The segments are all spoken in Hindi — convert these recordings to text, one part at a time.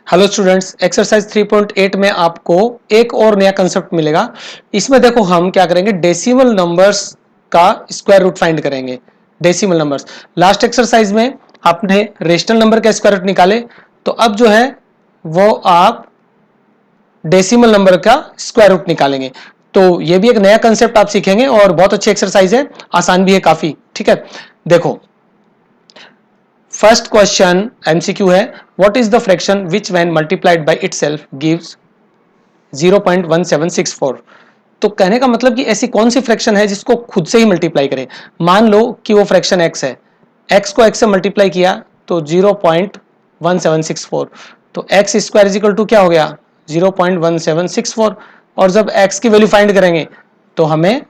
हेलो स्टूडेंट्स, एक्सरसाइज 3.8 में आपको एक और नया कंसेप्ट मिलेगा। इसमें देखो हम क्या करेंगे, डेसिमल नंबर्स का स्क्वायर रूट फाइंड करेंगे। डेसिमल नंबर्स लास्ट एक्सरसाइज में आपने रेशनल नंबर का स्क्वायर रूट निकाले, तो अब जो है वो आप डेसिमल नंबर का स्क्वायर रूट निकालेंगे। तो ये भी एक नया कंसेप्ट आप सीखेंगे और बहुत अच्छी एक्सरसाइज है, आसान भी है काफी। ठीक है, देखो फर्स्ट क्वेश्चन एमसीक्यू है, what is the fraction which when multiplied by itself gives 0.1764। तो कहने का मतलब कि ऐसी कौन सी फ्रैक्शन है जिसको खुद से ही मल्टीप्लाई करें। मान लो कि वो फ्रैक्शन x है, x को x से मल्टीप्लाई किया तो 0.1764, तो x square is equal to क्या हो गया 0.1764। और जब x की वैल्यू फाइंड करेंगे तो हमें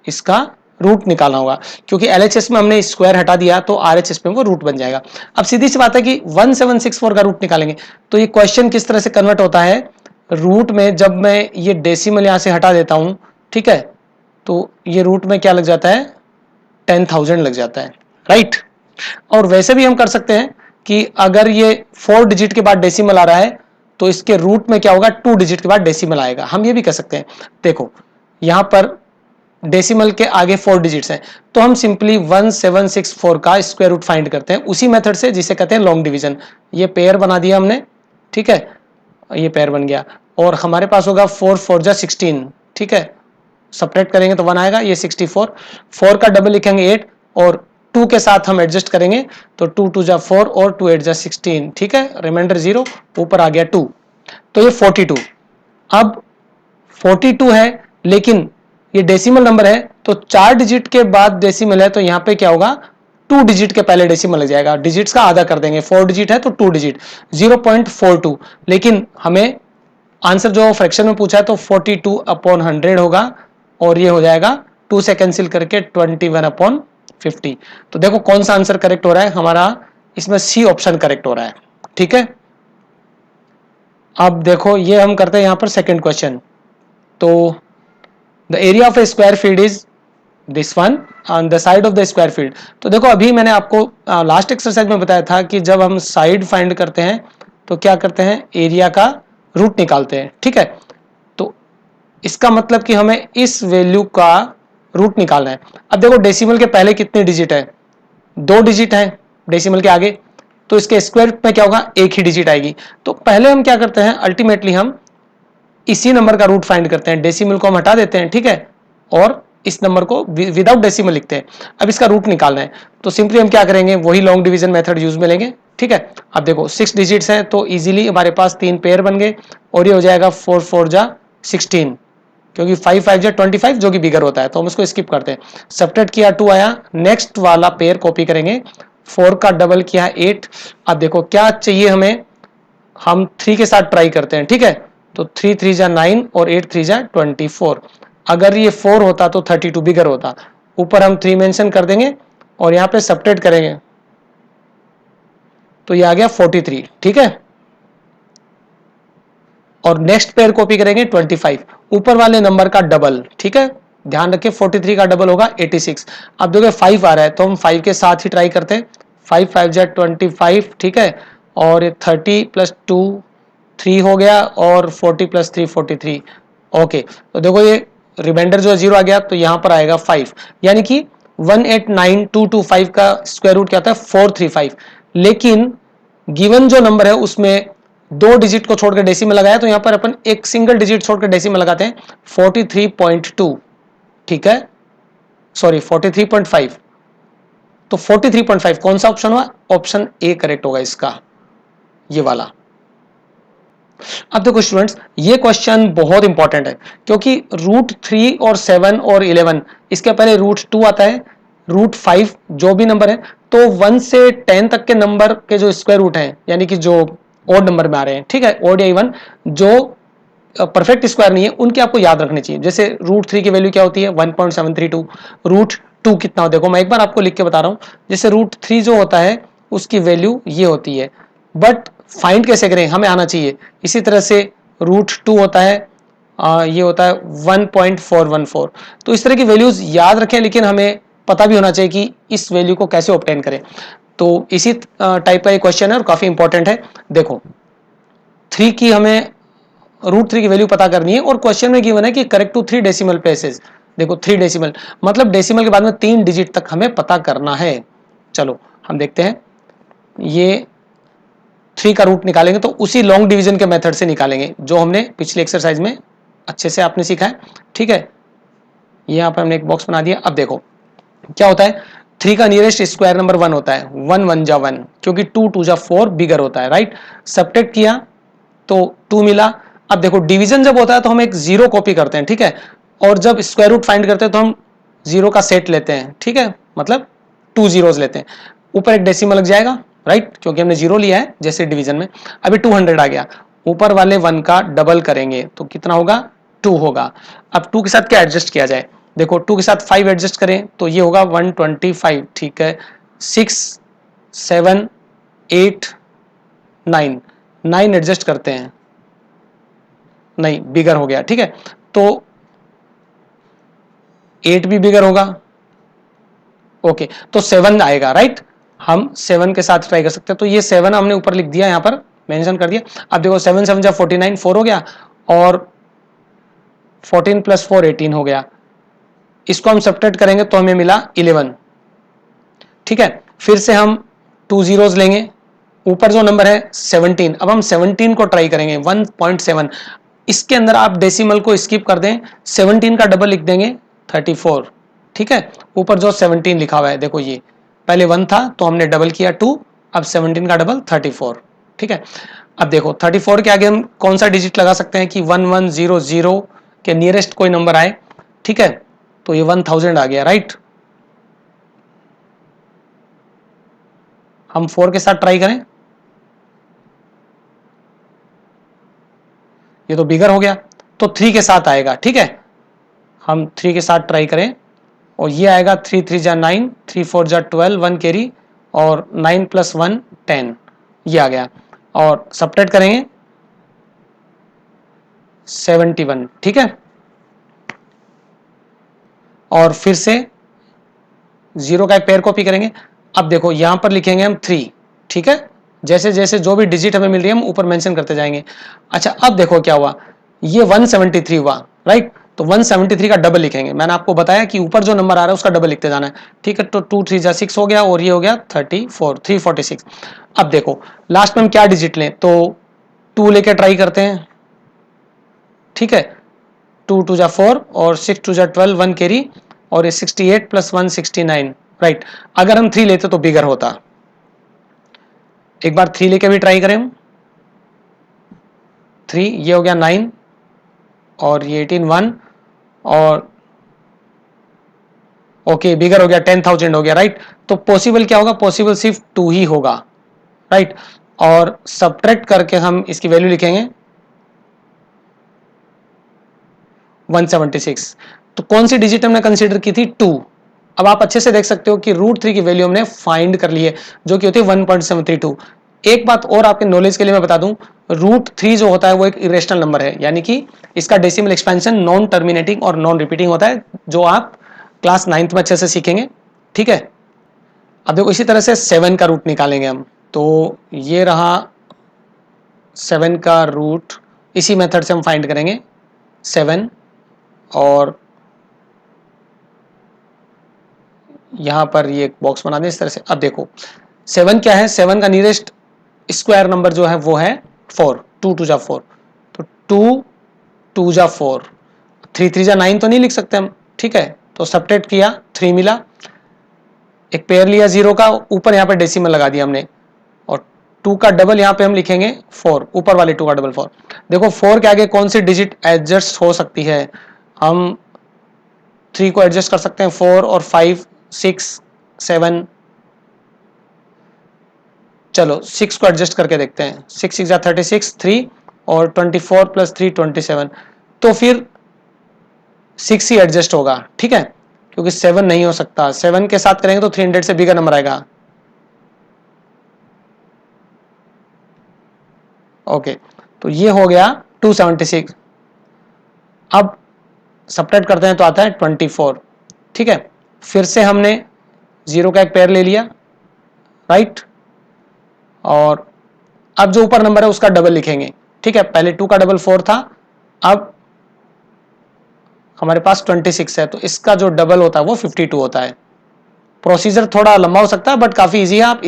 इसका रूट निकालना होगा, क्योंकि LHS में हमने स्क्वायर हटा दिया तो RHS में वो रूट बन जाएगा। अब सीधी सी बात है कि 1764 का रूट निकालेंगे, तो ये क्वेश्चन किस तरह से कन्वर्ट होता है रूट में। जब मैं ये डेसिमल यहां से हटा देता हूं, ठीक है, तो ये रूट में क्या लग जाता है 10,000 लग जाता है, राइट। और वैसे भी हम कर सकते हैं कि अगर ये 4 डिजिट के बाद डेसिमल आ रहा है तो इसके रूट में क्या होगा 2 डिजिट के बाद डेसिमल आएगा। हम ये भी कर सकते हैं। देखो यहां पर डेसिमल के आगे 4 डिजिट्स हैं, तो हम सिंपली 1764 का स्क्वायर रूट फाइंड करते हैं उसी मेथड से जिसे कहते हैं लॉन्ग डिवीजन। ये पेयर बना दिया हमने, ठीक है, ये पेयर बन गया और हमारे पास होगा 4 4 जा 16, ठीक है, सपरेट करेंगे तो 1 आएगा, ये 64, 4 का डबल लिखेंगे 8 और 2 के साथ हम एडजस्ट करेंगे तो 2 2 जा 4 और 2 8 जा 16, ठीक है, रिमाइंडर 0, ऊपर आ गया 2, तो ये 42। अब 42 है लेकिन ये डेसिमल नंबर है, तो 4 डिजिट के बाद डेसिमल है, तो यहां पे क्या होगा 2 डिजिट के पहले डेसिमल लग जाएगा, डिजिट्स का आधा कर देंगे, 4 डिजिट है तो 2 डिजिट 0.42। लेकिन हमें आंसर जो फ्रैक्शन में पूछा है तो 42 अपॉन 100 होगा और ये हो जाएगा 2 से कैंसिल करके 21 अपॉन 50। तो देखो कौन सा आंसर करेक्ट हो रहा है हमारा, इसमें सी ऑप्शन करेक्ट हो रहा है, ठीक है। अब देखो ये हम करते हैं यहां पर सेकंड क्वेश्चन। तो the area of A square field is this one on the side of the square field. तो देखो अभी मैंने आपको लास्ट एक्सरसाइज में बताया था कि जब हम साइड फाइंड करते हैं तो क्या करते हैं, एरिया का रूट निकालते हैं, ठीक है। तो इसका मतलब कि हमें इस वैल्यू का रूट निकालना है। अब देखो डेसिमल के पहले कितने डिजिट है, 2 डिजिट है डेसिमल के आगे, तो इसके स्क्वायर में क्या होगा एक ही डिजिट आएगी। तो पहले हम क्या करते हैं, अल्टीमेटली हम इसी नंबर का रूट फाइंड करते हैं, डेसिमल को हम हटा देते हैं, ठीक है, और इस नंबर को विदाउट डेसिमल लिखते हैं। अब इसका रूट निकालना है तो सिंपली हम क्या करेंगे, वही लॉन्ग डिवीजन मेथड यूज में लेंगे, ठीक है। अब देखो 6 डिजिट्स हैं तो इजीली हमारे पास 3 पेयर बन गए और ये हो जाएगा 4 4 जा 16, क्योंकि 5 5 जा 25 जो कि बिगर होता है, तो हम इसको स्किप करते हैं। सब्ट्रैक्ट किया 2 आया, नेक्स्ट वाला पेयर कॉपी करेंगे, 4 का डबल किया 8। अब देखो क्या चाहिए हमें, हम 3 के साथ ट्राई करते हैं, ठीक है। तो 3 3 जा 9 और 8 3 जा 24। अगर ये 4 होता तो 32 बिगर होता, ऊपर हम 3 मेंशन कर देंगे और यहां पे सब्ट्रैक्ट करेंगे तो ये आ गया 43, ठीक है। और नेक्स्ट पेयर कॉपी करेंगे 25, ऊपर वाले नंबर का डबल, ठीक है, ध्यान रखिए 43 का डबल होगा 86। अब देखो 5 आ रहा है तो हम 5 के साथ ही ट्राई करते हैं, 5 5 जा 25, ठीक है, और 30 प्लस 2 3 हो गया और 40 प्लस 3 43। ओके, तो देखो ये रिमाइंडर जो 0 आ गया तो यहां पर आएगा 5, यानी कि 189225 का स्क्वायर रूट क्या होता है 435। लेकिन गिवन जो नंबर है उसमें 2 डिजिट को छोड़कर डेसिमल लगाया, तो यहां पर अपन एक सिंगल डिजिट छोड़कर डेसिमल लगाते हैं 43.2, ठीक है, सॉरी 43.5। तो 43.5 कौन सा ऑप्शन हुआ, ऑप्शन ए करेक्ट होगा इसका, ये वाला। अब देखो स्टूडेंट्स ये क्वेश्चन बहुत इंपॉर्टेंट है, क्योंकि रूट 3 और 7 और 11 इसके पहले रूट 2 आता है, रूट 5 जो भी नंबर है, तो 1 से 10 तक के नंबर के जो स्क्वायर रूट हैं, यानी कि जो ओड नंबर में आ रहे हैं, ठीक है, ओड या इवन, जो परफेक्ट स्क्वायर नहीं है उनके आपको याद रखने चाहिए। जैसे रूट 3 की वैल्यू क्या होती है 1.732, रूट 2 कितना हो, देखो मैं एक बार आपको लिख के बता रहा हूं। जैसे रूट 3 जो होता है उसकी वैल्यू ये होती है, बट फाइंड कैसे करें हमें आना चाहिए। इसी तरह से रूट 2 होता है ये होता है 1.414। तो इस तरह की वैल्यूज याद रखें, लेकिन हमें पता भी होना चाहिए कि इस वैल्यू को कैसे ऑब्टेन करें। तो इसी टाइप का ये क्वेश्चन है और काफी इंपॉर्टेंट है। देखो 3 की हमें √3 की वैल्यू पता करनी है और क्वेश्चन में गिवन है कि करेक्ट टू 3 डेसिमल प्लेसेस। देखो 3 डेसिमल मतलब डेसिमल के बाद में 3 डिजिट तक हमें पता करना है। चलो हम देखते हैं, ये 3 का रूट निकालेंगे तो उसी लॉन्ग डिवीजन के मेथड से निकालेंगे जो हमने पिछली एक्सरसाइज में अच्छे से आपने सीखा है। ठीक है, यहाँ पर हमने एक बॉक्स बना दिया। अब देखो क्या होता है, 3 का नियरेस्ट स्क्वायर नंबर 1 होता है, 1 1 जा 1, क्योंकि 2 2 जा 4 बिगर होता है, राइट। सब्ट्रैक्ट किया तो 2 मिला। अब देखो डिवीजन जब होता है तो हम एक जीरो कॉपी करते हैं, ठीक है, और जब स्क्वायर रूट फाइंड करते हैं तो हम जीरो का सेट लेते हैं, ठीक है, मतलब 2 जीरोज लेते हैं, ऊपर एक डेसिमल लग जाएगा, राइट, क्योंकि हमने जीरो लिया है जैसे डिवीजन में। अभी 200 आ गया, ऊपर वाले 1 का डबल करेंगे तो कितना होगा, 2 होगा। अब 2 के साथ क्या एडजस्ट किया जाए, देखो 2 के साथ 5 एडजस्ट करें तो ये होगा 125, ठीक है। 6 7 8 9 9 एडजस्ट करते हैं, नहीं बिगर हो गया, ठीक है, तो 8 भी बिगर होगा, ओके, तो 7 आएगा, राइट। हम 7 के साथ ट्राई कर सकते हैं, तो ये 7 हमने ऊपर लिख दिया, यहां पर मेंशन कर दिया। अब देखो 7 7 जा 49, 4 हो गया, और 14 + 4 18 हो गया। इसको हम सब्ट्रैक्ट करेंगे तो हमें मिला 11, ठीक है। फिर से हम 2 जीरोज लेंगे, ऊपर जो नंबर है 17, अब हम 17 को ट्राई करेंगे 1.7। इसके अंदर आप डेसिमल को स्किप कर दें, 17 का डबल लिख देंगे 34, ठीक है। ऊपर जो 17 लिखा हुआ है, देखो ये पहले 1 था तो हमने डबल किया 2, अब 17 का डबल 34, ठीक है। अब देखो 34 के आगे हम कौन सा डिजिट लगा सकते हैं कि 1100 के नियरेस्ट कोई नंबर आए, ठीक है, तो ये 1000 आ गया, राइट। हम 4 के साथ ट्राई करें, ये तो बिगर हो गया, तो 3 के साथ आएगा, ठीक है। हम 3 के साथ ट्राई करें और ये आएगा 3 3 जा 9, 3 4 जा 12, 1 कैरी, और 9 + 1 10, ये आ गया। और सब्ट्रैक्ट करेंगे 71, ठीक है। और फिर से जीरो का एक पेयर कॉपी करेंगे। अब देखो यहां पर लिखेंगे हम 3, ठीक है, जैसे जैसे जो भी डिजिट हमें मिल रही है हम ऊपर मेंशन करते जाएंगे। अच्छा अब देखो क्या हुआ, ये 173 हुआ, राइट, तो 173 का डबल लिखेंगे। मैंने आपको बताया कि ऊपर जो नंबर आ रहा है उसका डबल लिखते जाना है, ठीक है। तो 2 3 जा 6 हो गया, और ये हो गया 34, 346। अब देखो लास्ट में हम क्या डिजिट लें, तो 2 लेके ट्राई करते हैं, ठीक है। 2 2 जा 4 और 6 2 जा 12, 1 कैरी, और ये 68 + 1 69, राइट। अगर हम 3 लेते तो बिगर होता। एक बार 3 लेके भी ट्राई करें हम, 3, ये हो गया 9, और ये 18 1, और ओके बिगर हो गया 10,000 हो गया, राइट। तो पॉसिबल क्या होगा, पॉसिबल सिर्फ 2 ही होगा, राइट। और सब्ट्रैक्ट करके हम इसकी वैल्यू लिखेंगे 176। तो कौन सी डिजिट हमने कंसीडर की थी, 2। अब आप अच्छे से देख सकते हो कि √3 की वैल्यू हमने फाइंड कर ली है, जो कि होती है 1.732। एक बात और आपके नॉलेज के लिए मैं बता दूं, √3 जो होता है वो एक इरेशनल नंबर है, यानी कि इसका डेसिमल एक्सपेंशन नॉन टर्मिनेटिंग और नॉन रिपीटिंग होता है, जो आप क्लास 9th में अच्छे से सीखेंगे, ठीक है। अब देखो इसी तरह से 7 का रूट निकालेंगे हम, तो ये रहा 7 का रूट, इसी मेथड से हम फाइंड करेंगे 7, और यहां पर ये एक बॉक्स बना दें इस तरह से। अब देखो 7 क्या है, 7 का नियरेस्ट स्क्वायर नंबर जो है वो है 4, 2 2 जा 4, तो 2 2 जा 4, 3 3 जा 9 तो नहीं लिख सकते हम, ठीक है, तो सब्ट्रैक्ट किया 3 मिला, एक पेयर लिया जीरो का, ऊपर यहाँ पे डेसिमल लगा दिया हमने, और 2 का डबल यहाँ पे हम लिखेंगे 4, ऊपर वाले 2 का डबल 4। देखो 4 के आगे कौन सी डिजिट एडजस्ट हो सकती है, हम 3 को एडजस्ट कर सकते हैं, 4 और 5 6 7, चलो 6 को एडजस्ट करके देखते हैं, 6 6 जा 36, 3 और 24 + 3 27, तो फिर 6 ही एडजस्ट होगा, ठीक है, क्योंकि 7 नहीं हो सकता, 7 के साथ करेंगे तो 300 से बिगर नंबर आएगा, ओके, तो ये हो गया 276। अब सब्ट्रैक्ट करते हैं तो आता है 24, ठीक है। फिर से हमने जीरो का एक पेयर ले लिया, राइट, और अब जो ऊपर नंबर है उसका डबल लिखेंगे, ठीक है, पहले 2 का डबल 4 था, अब हमारे पास 26 है, तो इसका जो डबल होता है वो 52 होता है। प्रोसीजर थोड़ा लंबा हो सकता है बट काफी इजी है, आप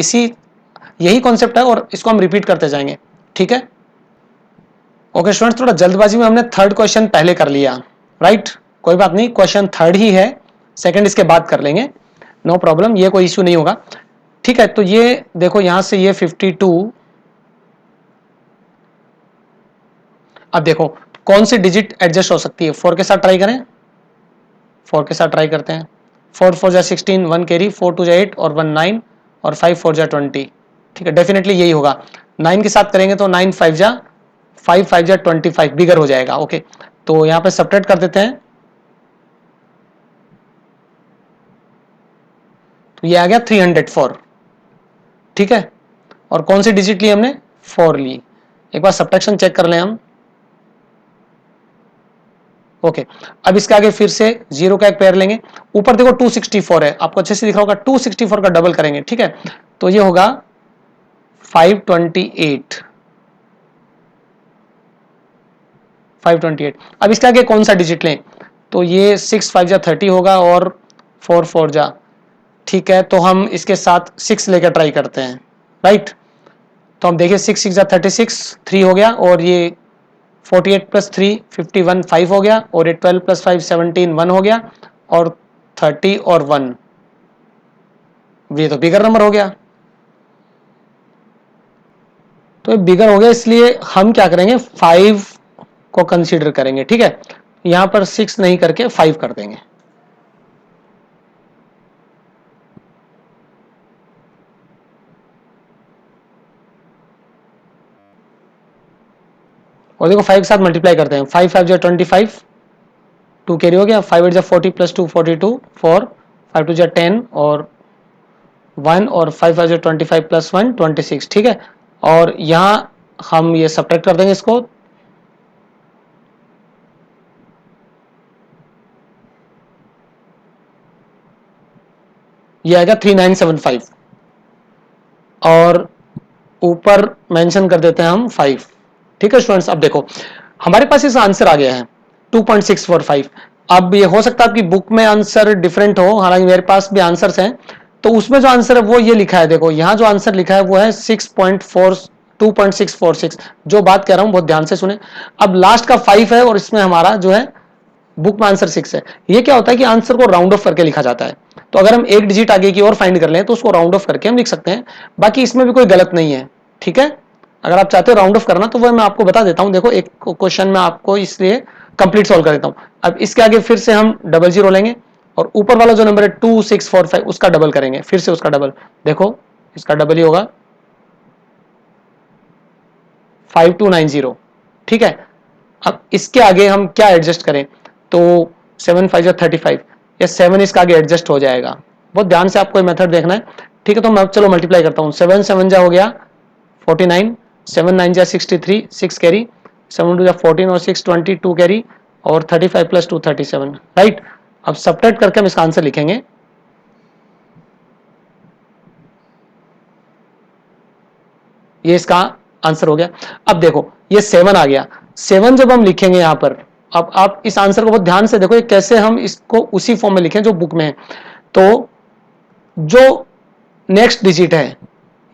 यही कॉन्सेप्ट है और इसको हम रिपीट करते जाएंगे। ठीक है, ओके स्टूडेंट्स, थोड़ा जल्दबाजी में हमने थर्ड क्वेश्चन पहले कर लिया, राइट, कोई बात नहीं, क्वेश्चन थर्ड ही है, सेकंड इसके बाद कर लेंगे, नो प्रॉब्लम, ये कोई इश्यू नहीं होगा। ठीक है, तो ये देखो यहां से ये 52, अब देखो कौन सी डिजिट एडजस्ट हो सकती है, 4 के साथ ट्राई करें, 4 के साथ ट्राई करते हैं, 4 4 जा 16, 1 कैरी, 4 2 जा 8 और 1 9 और 5 4 जा 20। ठीक है, डेफिनेटली यही होगा। 9 के साथ करेंगे तो 9 5 जा 25 बिगर हो जाएगा। ओके, तो यहां पे सब्ट्रैक्ट कर देते हैं, तो ये आ गया 304। ठीक है, और कौन सी डिजिट ली हमने, 4 ली। एक बार सब्ट्रैक्शन चेक कर लें हम। ओके, अब इसके आगे फिर से 0 का एक पेयर लेंगे, ऊपर देखो 264 है, आपको अच्छे से दिख रहा होगा, 264 का डबल करेंगे। ठीक है, तो ये होगा 528। अब इसके आगे कौन सा डिजिट लें, तो ये 6 5 जा 30 होगा और 4 4 जा, ठीक है, तो हम इसके साथ 6 लेकर ट्राई करते हैं, राइट। तो हम देखिए 6 6 जा 36, 3 हो गया, और ये 48 प्लस 3 51 5 हो गया, और ये 12 प्लस 5 17 1 हो गया, और 30 और 1, ये तो बिगर नंबर हो गया, तो ये बिगर हो गया, इसलिए हम क्या करेंगे 5 को कंसीडर करेंगे। ठीक है, यहां पर 6 नहीं करके 5 कर देंगे। और देखो 5 के साथ मल्टीप्लाई करते हैं, 5 5 जा 25, 2 कैरी हो गया, 5 8 जा 40 प्लस 2 42, 4 5 2 जा 10 और 1 और 5 5 जा 25 प्लस 1 26। ठीक है, और यहां हम ये सब्ट्रैक्ट कर देंगे इसको, ये आएगा 3975, और ऊपर मेंशन कर देते हैं हम 5। ठीक है स्टूडेंट्स, अब देखो हमारे पास इसका आंसर आ गया है 2.645। अब ये हो सकता है आपकी बुक में आंसर डिफरेंट हो, हालांकि मेरे पास भी आंसर्स हैं, तो उसमें जो आंसर है वो ये लिखा है, देखो यहाँ जो आंसर लिखा है वो है 2.646। जो बात कह रहा हूँ बहुत ध्यान से सुने। अब लास्ट का 5 है और इसमें हमारा जो है बुक में आंसर 6 है। ये क्या होता है कि आंसर को राउंड ऑफ करके लिखा जाता है, तो अगर हम एक डिजिट आगे की और फाइंड कर लें तो उसको राउंड ऑफ करके हम लिख सकते हैं, बाकी इसमें भी कोई गलत नहीं है। ठीक है, अगर आप चाहते हो राउंड ऑफ करना तो वो मैं आपको बता देता हूं, देखो एक क्वेश्चन में आपको इसलिए कंप्लीट सॉल्व कर देता हूं। अब इसके आगे फिर से हम 00 लेंगे, और ऊपर वाला जो नंबर है 2645 उसका डबल करेंगे, फिर से उसका डबल, देखो इसका डबल ही होगा 5290। ठीक है, अब इसके आगे हम क्या एडजस्ट करें, तो 7 5 जा 35, या 7 इसका आगे एडजस्ट हो जाएगा, बहुत ध्यान से आपको ये मेथड देखना है। ठीक है, तो मैं चलो मल्टीप्लाई करता हूँ, 7 7 जा हो गया 49, 7 9 जा 63, 6 कैरी, 7 2 जा 14 और 6 22 कैरी, और 35 प्लस 2 37, राइट। अब सब्ट्रैक्ट करके हम इसका आंसर लिखेंगे, ये इसका आंसर हो गया। अब देखो ये 7 आ गया, 7 जब हम लिखेंगे यहां पर, अब आप इस आंसर को बहुत ध्यान से देखो, कैसे हम इसको उसी फॉर्म में लिखें जो बुक में है। तो जो नेक्स्ट डिजिट है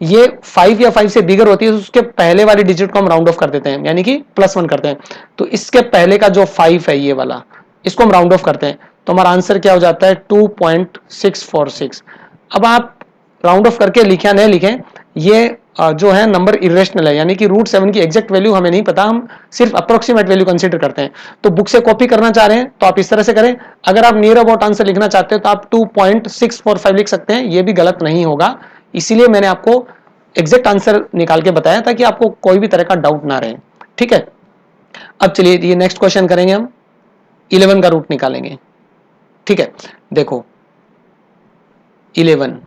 ये 5 या 5 से बिगर होती है, तो उसके पहले वाली डिजिट को हम राउंड ऑफ कर देते हैं, यानी कि +1 करते हैं। तो इसके पहले का जो 5 है ये वाला, इसको हम राउंड ऑफ करते हैं, तो हमारा आंसर क्या हो जाता है 2.646। अब आप राउंड ऑफ करके लिखें या नहीं लिखें, ये जो है नंबर इरेशनल है, यानी कि √7 की एग्जैक्ट वैल्यू हमें नहीं पता, हम सिर्फ अप्रोक्सीमेट वैल्यू कंसीडर करते हैं। तो बुक से कॉपी करना चाह रहे हैं तो आप इस तरह से करें, अगर आप नियर अबाउट आंसर लिखना चाहते हैं तो आप 2.645 लिख सकते हैं, ये भी गलत नहीं होगा। इसीलिए मैंने आपको एग्जैक्ट आंसर निकाल के बताया ताकि आपको कोई भी तरह का डाउट ना रहे। ठीक है, अब चलिए ये नेक्स्ट क्वेश्चन करेंगे, हम 11 का रूट निकालेंगे। ठीक है, देखो 11,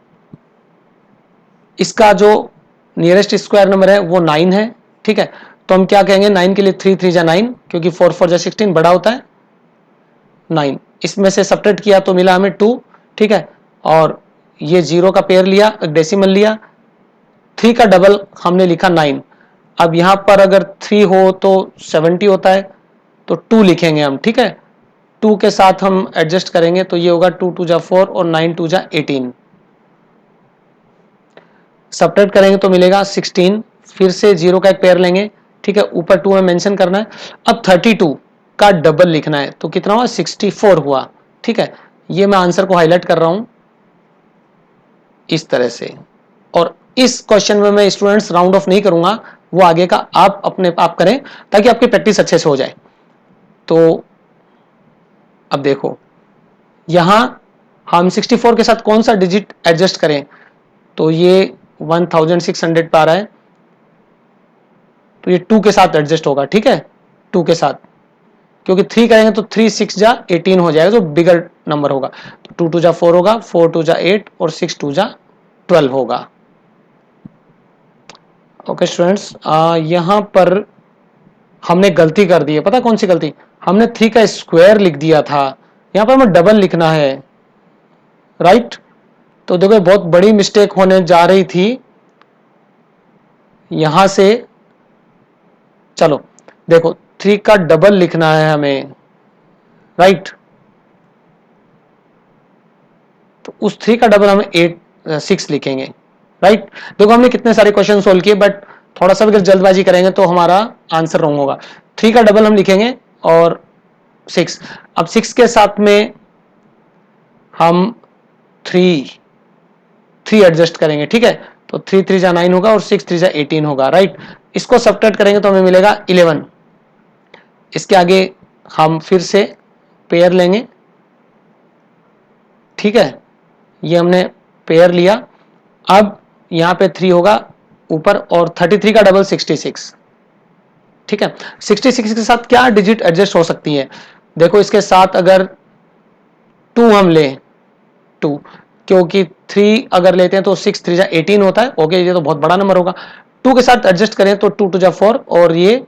इसका जो नियरेस्ट स्क्वायर नंबर है वो 9 है। ठीक है, तो हम क्या कहेंगे, 9 के लिए 3 3 जा 9, क्योंकि 4 4 जा 16 बड़ा होता है 9, इसमें से सब्ट्रैक्ट किया तो मिला हमें 2। ठीक है, और ये 0 का पेयर लिया, डेसिमल लिया, 3 का डबल हमने लिखा 9, अब यहां पर अगर 3 हो तो 70 होता है, तो 2 लिखेंगे हम, ठीक है। 2 के साथ हम एडजस्ट करेंगे तो ये होगा 2 2 जा 4 और 9 2 जा 18। सब्ट्रैक्ट करेंगे तो मिलेगा 16, फिर से 0 का एक पेयर लेंगे, ठीक है, ऊपर 2 में मेंशन करना है। अब 32 का डबल लिखना है तो कितना हुआ, 64 हुआ, ठीक है। ये मैं आंसर को हाईलाइट कर रहा हूं इस तरह से। और इस क्वेश्चन में मैं स्टूडेंट्स राउंड ऑफ नहीं करूंगा, वो आगे का आप अपने आप करें ताकि आपकी प्रैक्टिस अच्छे से हो जाए। तो अब देखो यहां हम 64 के साथ कौन सा डिजिट एडजस्ट करें, तो ये 1600 पे आ रहा है, तो ये 2 के साथ एडजस्ट होगा, ठीक है, 2 के साथ, क्योंकि 3 करेंगे तो 3 6 जा 18 हो जाएगा, जो बिगर नंबर होगा। तो 2 2 जा 4 होगा, 4 2 जा 8 और 6 2 जा 12 होगा। ओके स्टूडेंट्स, यहां पर हमने गलती कर दी है, पता कौन सी गलती, हमने 3 का स्क्वायर लिख दिया था, यहां पर हमें डबल लिखना है, राइट। तो देखो बहुत बड़ी मिस्टेक होने जा रही थी यहां से। चलो देखो 3 का डबल लिखना है हमें, राइट। तो उस 3 का डबल हम 6 लिखेंगे, राइट। देखो हमने कितने सारे क्वेश्चन सोल्व किए, बट थोड़ा सा अगर जल्दबाजी करेंगे तो हमारा आंसर रॉन्ग होगा। 3 का डबल हम लिखेंगे और 6, अब 6 के साथ में हम 3 एडजस्ट करेंगे, ठीक है। तो 3 3 जा 9 होगा और 6 3 जा 18 होगा, राइट। इसको सब्ट्रैक्ट करेंगे तो हमें मिलेगा 11। इसके आगे हम फिर से पेयर लेंगे, ठीक है, ये हमने पेयर लिया। अब यहां पे 3 होगा ऊपर और 33 का डबल 66, ठीक है। 66 के साथ क्या डिजिट एडजस्ट हो सकती है, देखो इसके साथ अगर 2 हम लें, 2, क्योंकि 3 अगर लेते हैं तो 6 3 जा 18 होता है, ओके, ये तो बहुत बड़ा नंबर होगा। 2 के साथ एडजस्ट करें तो 2 2 जा 4 और ये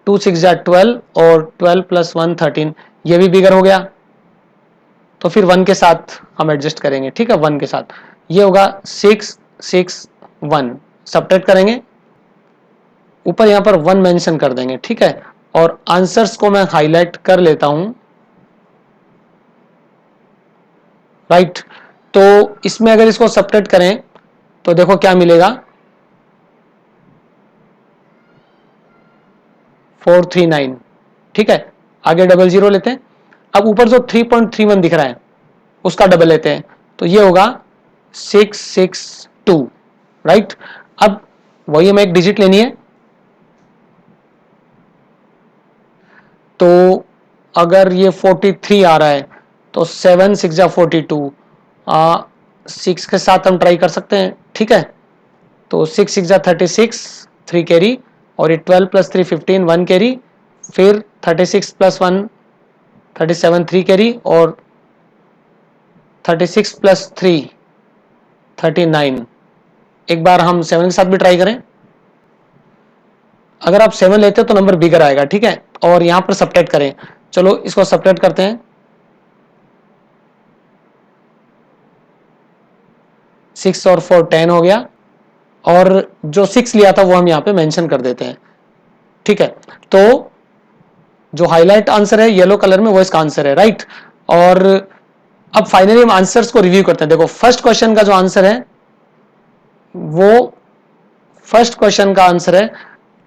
2 6 जा 12 और 12 प्लस 1 13, ये भी बिगर हो गया। तो फिर 1 के साथ हम एडजस्ट करेंगे, ठीक है, 1 के साथ ये होगा 6 6 1, सब्ट्रैक्ट करेंगे, ऊपर यहां पर 1 मेंशन कर देंगे, ठीक है। और आंसर्स को मैं हाईलाइट कर लेता हूं, राइट। तो इसमें अगर इसको सब्ट्रैक्ट करें तो देखो क्या मिलेगा, 439, ठीक है। आगे डबल 0 लेते हैं, अब ऊपर जो 3.31 दिख रहा है उसका डबल लेते हैं तो ये होगा 662, राइट। अब वही हमें एक डिजिट लेनी है, तो अगर ये 43 आ रहा है तो 7 6 जा 42, 6 के साथ हम ट्राई कर सकते हैं, ठीक है। तो 6 6 जा 36, 3 कैरी, और ये 12 प्लस 3 15, 1 कैरी, फिर 36 प्लस 1 37, 3 कैरी, और 36 प्लस 3 39। एक बार हम 7 के साथ भी ट्राई करें, अगर आप 7 लेते हो तो नंबर बिगर आएगा, ठीक है। और यहां पर सब्ट्रैक्ट करें, चलो इसको सब्ट्रैक्ट करते हैं, 6 और 4 10 हो गया, और जो 6 लिया था वो हम यहाँ पे मेंशन कर देते हैं, ठीक है। तो जो हाईलाइट आंसर है येलो कलर में वो इसका आंसर है, राइट। और अब फाइनली हम आंसर्स को रिव्यू करते हैं। देखो फर्स्ट क्वेश्चन का जो आंसर है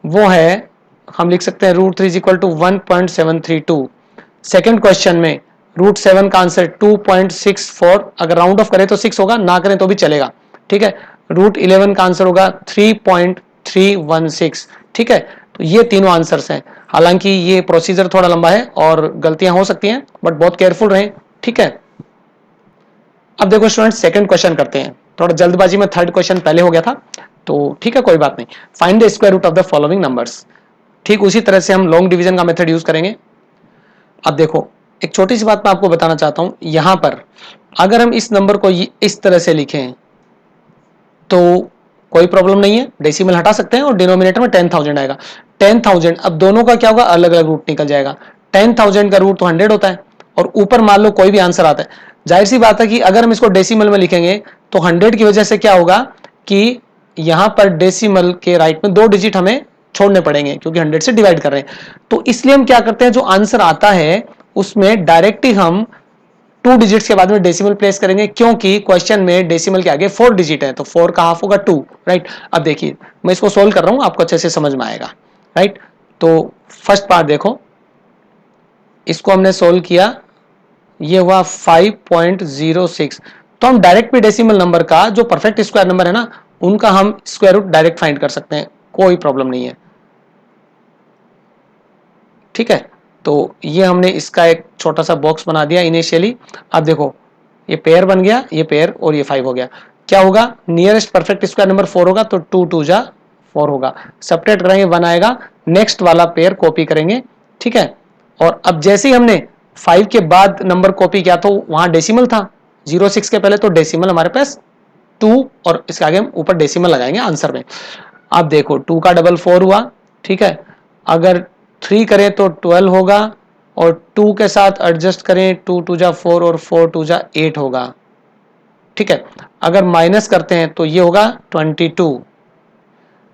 वो है हम लिख सकते हैं √3 is equal to 1.732। Second question में √7 का आंसर 2.64, अगर राउंड ऑफ करें तो 6 होगा, ना करें तो भी चलेगा, ठीक है। √11 का आंसर होगा 3.316, ठीक है। तो ये तीनों आंसर्स हैं। हालांकि ये प्रोसीजर थोड़ा लंबा है और गलतियां हो सकती हैं, बट बहुत केयरफुल रहें, ठीक है। अब देखो स्टूडेंट सेकंड क्वेश्चन करते हैं, थोड़ा जल्दबाजी में थर्ड क्वेश्चन पहले हो गया था, तो ठीक है कोई बात नहीं। Find the square root of the following numbers, ठीक उसी तरह से हम लॉन्ग डिवीजन का मेथड यूज करेंगे। अब देखो एक छोटी सी बात मैं आपको बताना चाहता हूं, यहां पर अगर हम इस नंबर को इस तरह से लिखें तो कोई प्रॉब्लम नहीं है, डेसिमल हटा सकते हैं और डिनोमिनेटर में 10,000 आएगा। 10,000, अब दोनों का क्या होगा, अलग अलग रूट निकल जाएगा। 10,000 का रूट तो 100 होता है, और ऊपर मान लो कोई भी आंसर आता है, जाहिर सी बात है कि अगर हम इसको डेसिमल में लिखेंगे तो 100 की वजह से क्या होगा कि यहां पर डेसिमल के राइट में 2 डिजिट हमें छोड़ने पड़ेंगे क्योंकि 100 से डिवाइड कर रहे हैं। तो इसलिए हम क्या करते हैं, जो आंसर आता है उसमें डायरेक्ट ही हम 2 डिजिट्स के बाद में डेसिमल प्लेस करेंगे, क्योंकि क्वेश्चन में डेसिमल के आगे 4 डिजिट है, तो 4 का हाफ होगा 2, राइट। अब देखिए मैं इसको सोल्व कर रहा हूं, आपको अच्छे से समझ में आएगा, राइट। तो फर्स्ट पार्ट देखो, इसको हमने सोल्व किया, ये हुआ 5.06। तो हम डायरेक्ट भी डेसिमल नंबर का जो परफेक्ट स्क्वायर नंबर है ना, उनका हम स्क्वायर रूट डायरेक्ट फाइंड कर सकते हैं, कोई प्रॉब्लम नहीं है, ठीक है। तो ये हमने इसका एक छोटा सा बॉक्स बना दिया इनिशियली। अब देखो ये पेयर बन गया, ये पेयर, और ये 5 हो गया। क्या होगा, नियरेस्ट परफेक्ट स्क्वायर नंबर 4 होगा, तो 2 2 जा 4 होगा, सेपरेट करेंगे 1 आएगा, नेक्स्ट वाला पेयर कॉपी करेंगे, ठीक है। और अब जैसे ही हमने 5 के बाद नंबर कॉपी किया तो वहां डेसिमल था, 06 के पहले, तो डेसिमल हमारे पास 2, और इसके आगे हम ऊपर डेसिमल लगाएंगे आंसर में। अब देखो 2 का डबल 4 हुआ, ठीक है। अगर 3 करें तो 12 होगा, और 2 के साथ एडजस्ट करें, 2 2 जा 4 और 4 2 जा 8 होगा, ठीक है। अगर माइनस करते हैं तो ये होगा 22।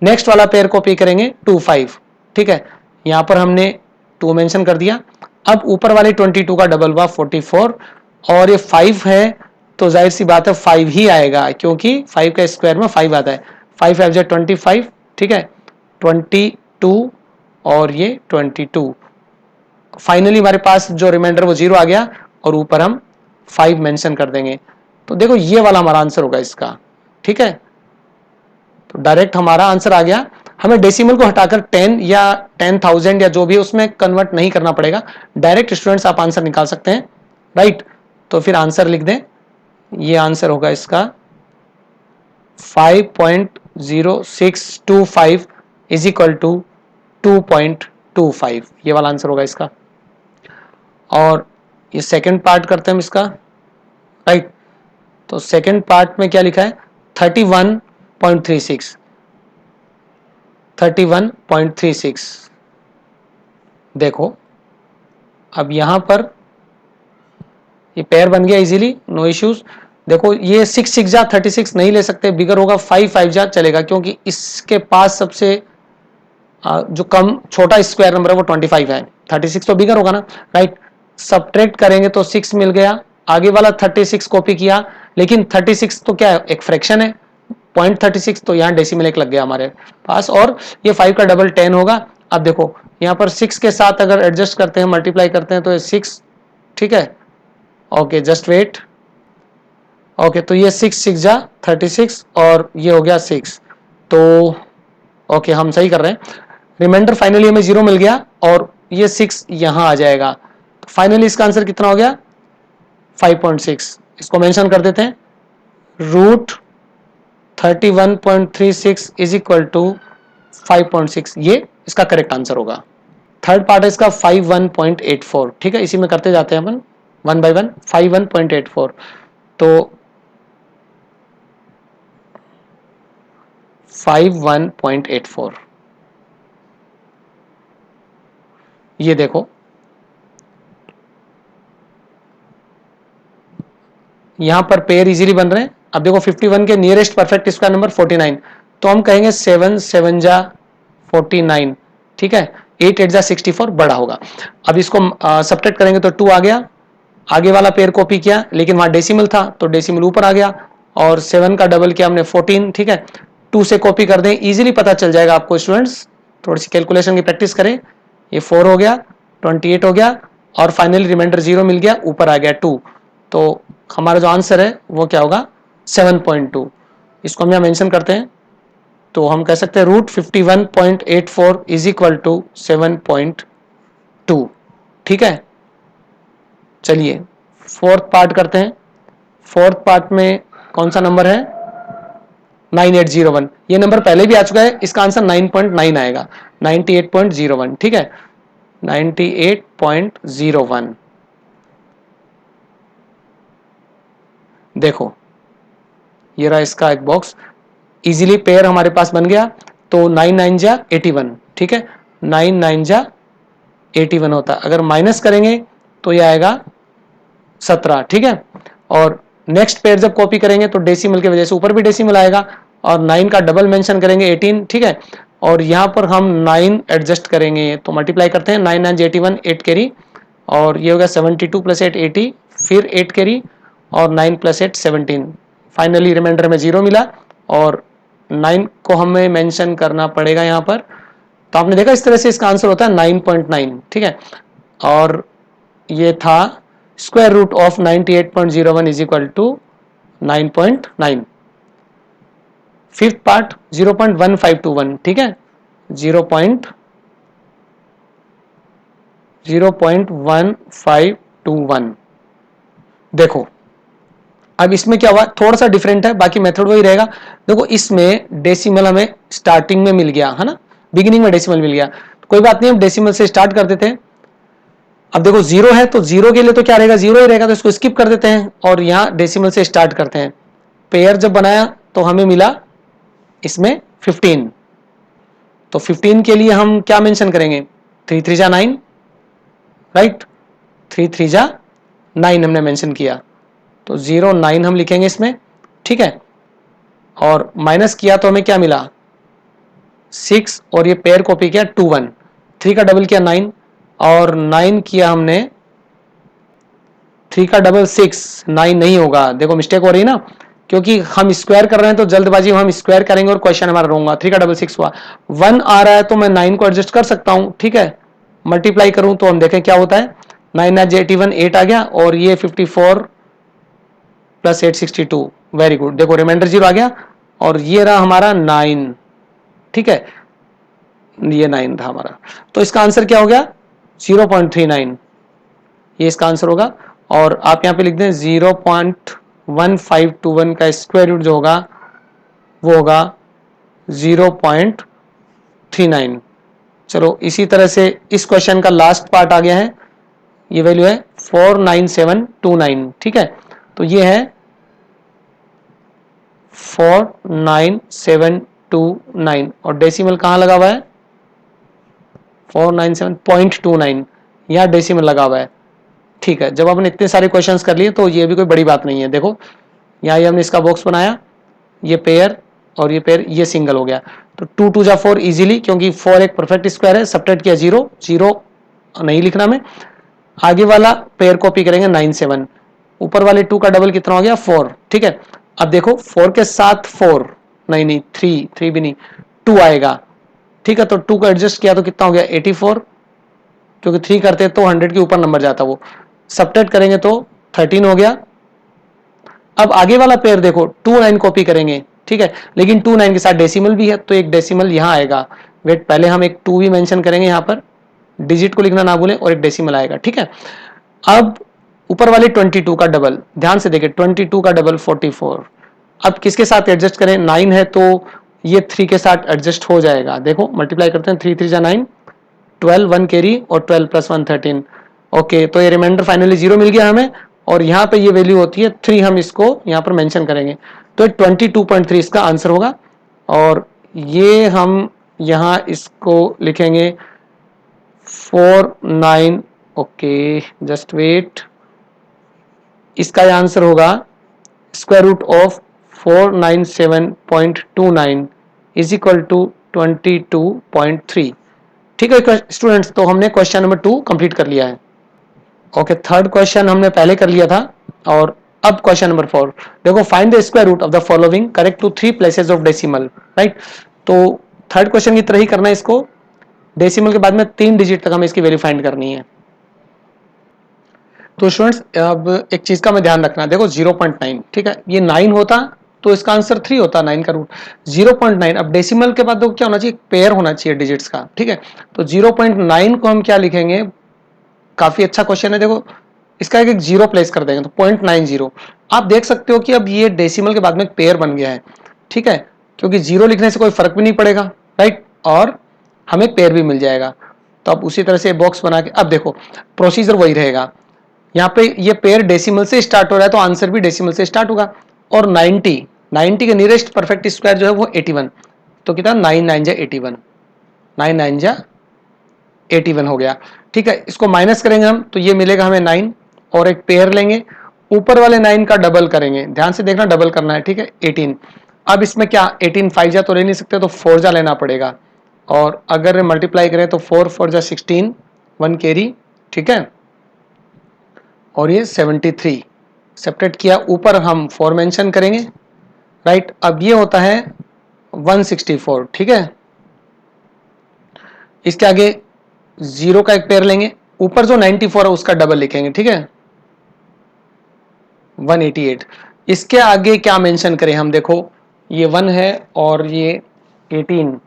नेक्स्ट वाला पेयर कॉपी करेंगे 2 5, ठीक है। यहां पर हमने 2 मेंशन कर दिया। अब ऊपर वाले 22 का डबल हुआ 44, और ये 5 है तो जाहिर सी बात है 5 ही आएगा, क्योंकि 5 का स्क्वायर में 5 आता है, 5 5 जा 25, ठीक है, 22 और ये 22। फाइनली हमारे पास जो रिमाइंडर वो 0 आ गया, और ऊपर हम 5 मेंशन कर देंगे। तो देखो ये वाला हमारा आंसर होगा इसका, ठीक है। तो डायरेक्ट हमारा आंसर आ गया, हमें डेसिमल को हटाकर 10 या 10,000 या जो भी उसमें कन्वर्ट नहीं करना पड़ेगा, डायरेक्ट स्टूडेंट्स आप आंसर निकाल सकते हैं, राइट। तो फिर आंसर लिख दें, ये आंसर होगा इसका 5.0625 इज इक्वल टू 2.25, ये वाला आंसर होगा इसका। और ये सेकंड पार्ट करते हैं हम इसका, राइट। तो सेकंड पार्ट में क्या लिखा है, 31.36, 31.36। देखो अब यहां पर ये पेयर बन गया इजीली, नो इश्यूज। देखो ये 6 6 जा 36 नहीं ले सकते, बिगर होगा 5 5 जा चलेगा, क्योंकि इसके पास सबसे जो कम छोटा स्क्वायर नंबर है वो 25 है, 36 तो बिगर होगा ना, राइट। सब्ट्रैक्ट करेंगे तो 6 मिल गया, आगे वाला 36 कॉपी किया, लेकिन 36 तो क्या है, एक फ्रैक्शन है, 0.36, तो यहाँ डेसिमल 1 लग गया हमारे पास, और ये 5 का डबल 10 होगा। अब देखो यहाँ पर 6 के साथ अगर एडजस्ट करते हैं, मल्टीप्लाई करते हैं, तो ये 6, ठीक है। ओके जस्ट वेट, ओके तो ये 6 6 जा 36, और ये हो गया 6, तो ओके हम सही कर रहे हैं। रिमाइंडर फाइनली हमें 0 मिल गया, और ये 6 यहां आ जाएगा। फाइनली इसका आंसर कितना हो गया, 5.6। इसको मेंशन कर देते हैं, रूट 31.36 इज इक्वल टू 5.6, ये इसका करेक्ट आंसर होगा। थर्ड पार्ट है इसका 51.84, ठीक है, इसी में करते जाते हैं अपन 1 बाय 1। 51.84, तो 51.84, ये देखो यहां पर पेयर इजीली बन रहे हैं। अब देखो 51 के नियरेस्ट परफेक्ट स्क्वायर नंबर 49, तो हम कहेंगे 7 7 जा 49, ठीक है, 8 8 जा 64 बड़ा होगा। अब इसको सब्ट्रैक्ट करेंगे तो 2 आ गया, आगे वाला पेयर कॉपी किया, लेकिन वहां डेसिमल था तो डेसिमल ऊपर आ गया, और 7 का डबल किया हमने 14, ठीक है। 2 से कॉपी कर दें, इजीली पता चल जाएगा आपको स्टूडेंट्स, थोड़ी सी कैलकुलेशन की प्रैक्टिस करें। ये 4 हो गया, 28 हो गया, और फाइनली रिमाइंडर 0 मिल गया, ऊपर आ गया 2, तो हमारा जो आंसर है वो क्या होगा, 7.2। इसको हम यहाँ मेंशन करते हैं, तो हम कह सकते हैं रूट 51.84 इज इक्वल टू 7.2, ठीक है। चलिए फोर्थ पार्ट करते हैं। फोर्थ पार्ट में कौन सा नंबर है, 9801, ये नंबर पहले भी आ चुका है, इसका आंसर 9.9 आएगा, 98.01, ठीक है, 98.01। देखो ये रहा इसका एक बॉक्स, इजीली पेयर हमारे पास बन गया, तो 9 9 जा 81, ठीक है, 9 9 जा 81 होता है। अगर माइनस करेंगे तो ये आएगा 17, ठीक है। और नेक्स्ट पेयर जब कॉपी करेंगे तो डेसिमल की वजह से ऊपर भी डेसिमल आएगा, और 9 का डबल मेंशन करेंगे 18, ठीक है। और यहाँ पर हम 9 एडजस्ट करेंगे, तो मल्टीप्लाई करते हैं, 9 9 81, 8 कैरी, और ये हो गया 72 प्लस 8 80, फिर 8 कैरी और 9 प्लस 8 17। फाइनली रिमाइंडर में 0 मिला और 9 को हमें मेंशन करना पड़ेगा यहाँ पर। तो आपने देखा इस तरह से इसका आंसर होता है 9.9, ठीक है। और ये था square root of 98.01 is equal to 9.9। Fifth part 0.1521, ठीक है, 0.1521। देखो अब इसमें क्या हुआ, थोड़ा सा डिफरेंट है, बाकी मेथड वही रहेगा। देखो इसमें डेसिमल हमें स्टार्टिंग में मिल गया है ना, बिगिनिंग में डेसिमल मिल गया, तो कोई बात नहीं, हम डेसिमल से स्टार्ट कर देते हैं। अब देखो 0 है तो 0 के लिए तो क्या रहेगा, 0 ही रहेगा, तो इसको स्किप कर देते हैं और यहाँ डेसिमल से स्टार्ट करते हैं। पेयर जब बनाया तो हमें मिला इसमें 15, तो 15 के लिए हम क्या मेंशन करेंगे, 3 3 जा 9, राइट, 3 3 जा 9 हमने मेंशन किया, तो 0 9 हम लिखेंगे इसमें, ठीक है। और माइनस किया तो हमें क्या मिला 6, और ये पेयर कॉपी किया 2 1, 3 का डबल किया 9, और 9 किया हमने 3 का डबल 6, 9 नहीं होगा, देखो मिस्टेक हो रही है ना, क्योंकि हम स्क्वायर कर रहे हैं तो जल्दबाजी में हम स्क्वायर करेंगे और क्वेश्चन हमारा होगा। 3 का डबल 6 हुआ, 1 आ रहा है तो मैं 9 को एडजस्ट कर सकता हूं, ठीक है। मल्टीप्लाई करूं तो हम देखें क्या होता है, 9 9 81, 8 आ गया, और ये 54 प्लस 8 62, वेरी गुड। देखो रिमाइंडर 0 आ गया और ये रहा हमारा 9, ठीक है, ये 9 था हमारा, तो इसका आंसर क्या हो गया 0.39, ये इसका आंसर होगा। और आप यहां पे लिख दें 0.1521 का स्क्वायर रूट जो होगा वो होगा 0.39। चलो इसी तरह से इस क्वेश्चन का लास्ट पार्ट आ गया है, ये वैल्यू है 49729, ठीक है, तो ये है 49729 और डेसिमल कहां लगा हुआ है 497.29, यहां डेसिमल लगा हुआ है, ठीक है। जब आपने इतने सारे क्वेश्चंस कर लिए तो ये भी कोई बड़ी बात नहीं है। देखो यहाँ हमने इसका बॉक्स बनाया, ये पेयर और ये पेयर, ये सिंगल हो गया, तो 2 2 जा 4 इजीली, क्योंकि 4 एक परफेक्ट स्क्वायर है, सब्ट्रैक्ट किया 0 0 नहीं लिखना में। आगे वाला पेयर कॉपी करेंगे 9 7, ऊपर वाले 2 का डबल कितना हो गया 4, ठीक है। अब देखो 4 के साथ 4 नहीं 3 भी नहीं 2 आएगा, ठीक है, तो 2 को एडजस्ट किया तो कितना हो गया 84, क्योंकि 3 करते तो 100 के ऊपर नंबर जाता, वो सब्ट्रैक्ट करेंगे तो 13 हो गया। अब आगे वाला पेयर देखो 2 9 कॉपी करेंगे, ठीक है, लेकिन 2 9 के साथ डेसिमल भी है तो एक डेसिमल यहां आएगा, वेट पहले हम एक 2 भी मेंशन करेंगे, यहां पर डिजिट को लिखना ना भूलें, और एक डेसिमल आएगा, ठीक है। अब ऊपर वाले 22 का डबल ध्यान से देखें, 22 का डबल 44, अब किसके साथ एडजस्ट करें, 9 है तो ये 3 के साथ एडजस्ट हो जाएगा, देखो मल्टीप्लाई करते हैं, 3 3 जा 9, 12 1 कैरी और 12 प्लस 1 13, ओके, तो ये रिमाइंडर फाइनली 0 मिल गया हमें, और यहाँ पे ये वैल्यू होती है 3, हम इसको यहाँ पर मेंशन करेंगे, तो 22.3 इसका आंसर होगा। और ये हम यहाँ इसको लिखेंगे 49, ओके जस्ट वेट, इसका आंसर होगा square root of 497.29 is equal to 22.3, ठीक है स्टूडेंट्स, तो हमने क्वेश्चन नंबर 2 कंप्लीट कर लिया है। ओके, थर्ड क्वेश्चन हमने पहले कर लिया था, और अब क्वेश्चन नंबर 4 देखो, find the square root of the following correct to 3 places of decimal, right. तो थर्ड क्वेश्चन की तरह ही करना है इसको, डेसिमल के बाद में 3 डिजिट तक हमें इसकी वैल्यू फाइंड करनी है। तो स्टूडेंट्स अब एक चीज का मैं ध्यान रखना, देखो 0.9, ठीक है, ये 9 होता तो इसका आंसर 3 होता, 9 का रूट 0.9। अब डेसिमल के बाद तो क्या होना चाहिए, पेयर होना चाहिए डिजिट्स का, ठीक है, तो 0.9 को हम क्या लिखेंगे, काफी अच्छा क्वेश्चन है, देखो इसका एक 0 प्लेस कर देंगे तो 0.90। आप देख सकते हो कि अब ये डेसिमल के बाद में एक पेयर बन गया है, ठीक है, क्योंकि 0 लिखने से कोई फर्क भी नहीं पड़ेगा, राइट, और हमें पेयर भी मिल जाएगा। तो अब उसी तरह से बॉक्स बना के, अब देखो प्रोसीजर वही रहेगा, यहाँ पे ये पेयर डेसिमल से स्टार्ट हो रहा है तो आंसर भी डेसिमल से स्टार्ट होगा, और 90 के नियरेस्ट परफेक्ट स्क्वायर जो है वो 81, तो कितना 9 9 जा 81, 9 9 जा 81 हो गया, ठीक है। इसको माइनस करेंगे हम तो ये मिलेगा हमें 9, और एक पेयर लेंगे, ऊपर वाले 9 का डबल करेंगे, ध्यान से देखना डबल करना है, ठीक है, 18, अब इसमें क्या 18 5 जा तो ले नहीं सकते, तो 4 जा लेना पड़ेगा, और अगर मल्टीप्लाई करें तो 4 4 जा 16, 1 कैरी, ठीक है, और ये 73 सेपरेट किया, ऊपर हम 4 मेंशन करेंगे, राइट। अब ये होता है 164, ठीक है। इसके आगे 0 का एक पेयर लेंगे, ऊपर जो 94 है उसका डबल लिखेंगे, ठीक है, 188। इसके आगे क्या मेंशन करें हम, देखो ये 1 है और ये 18,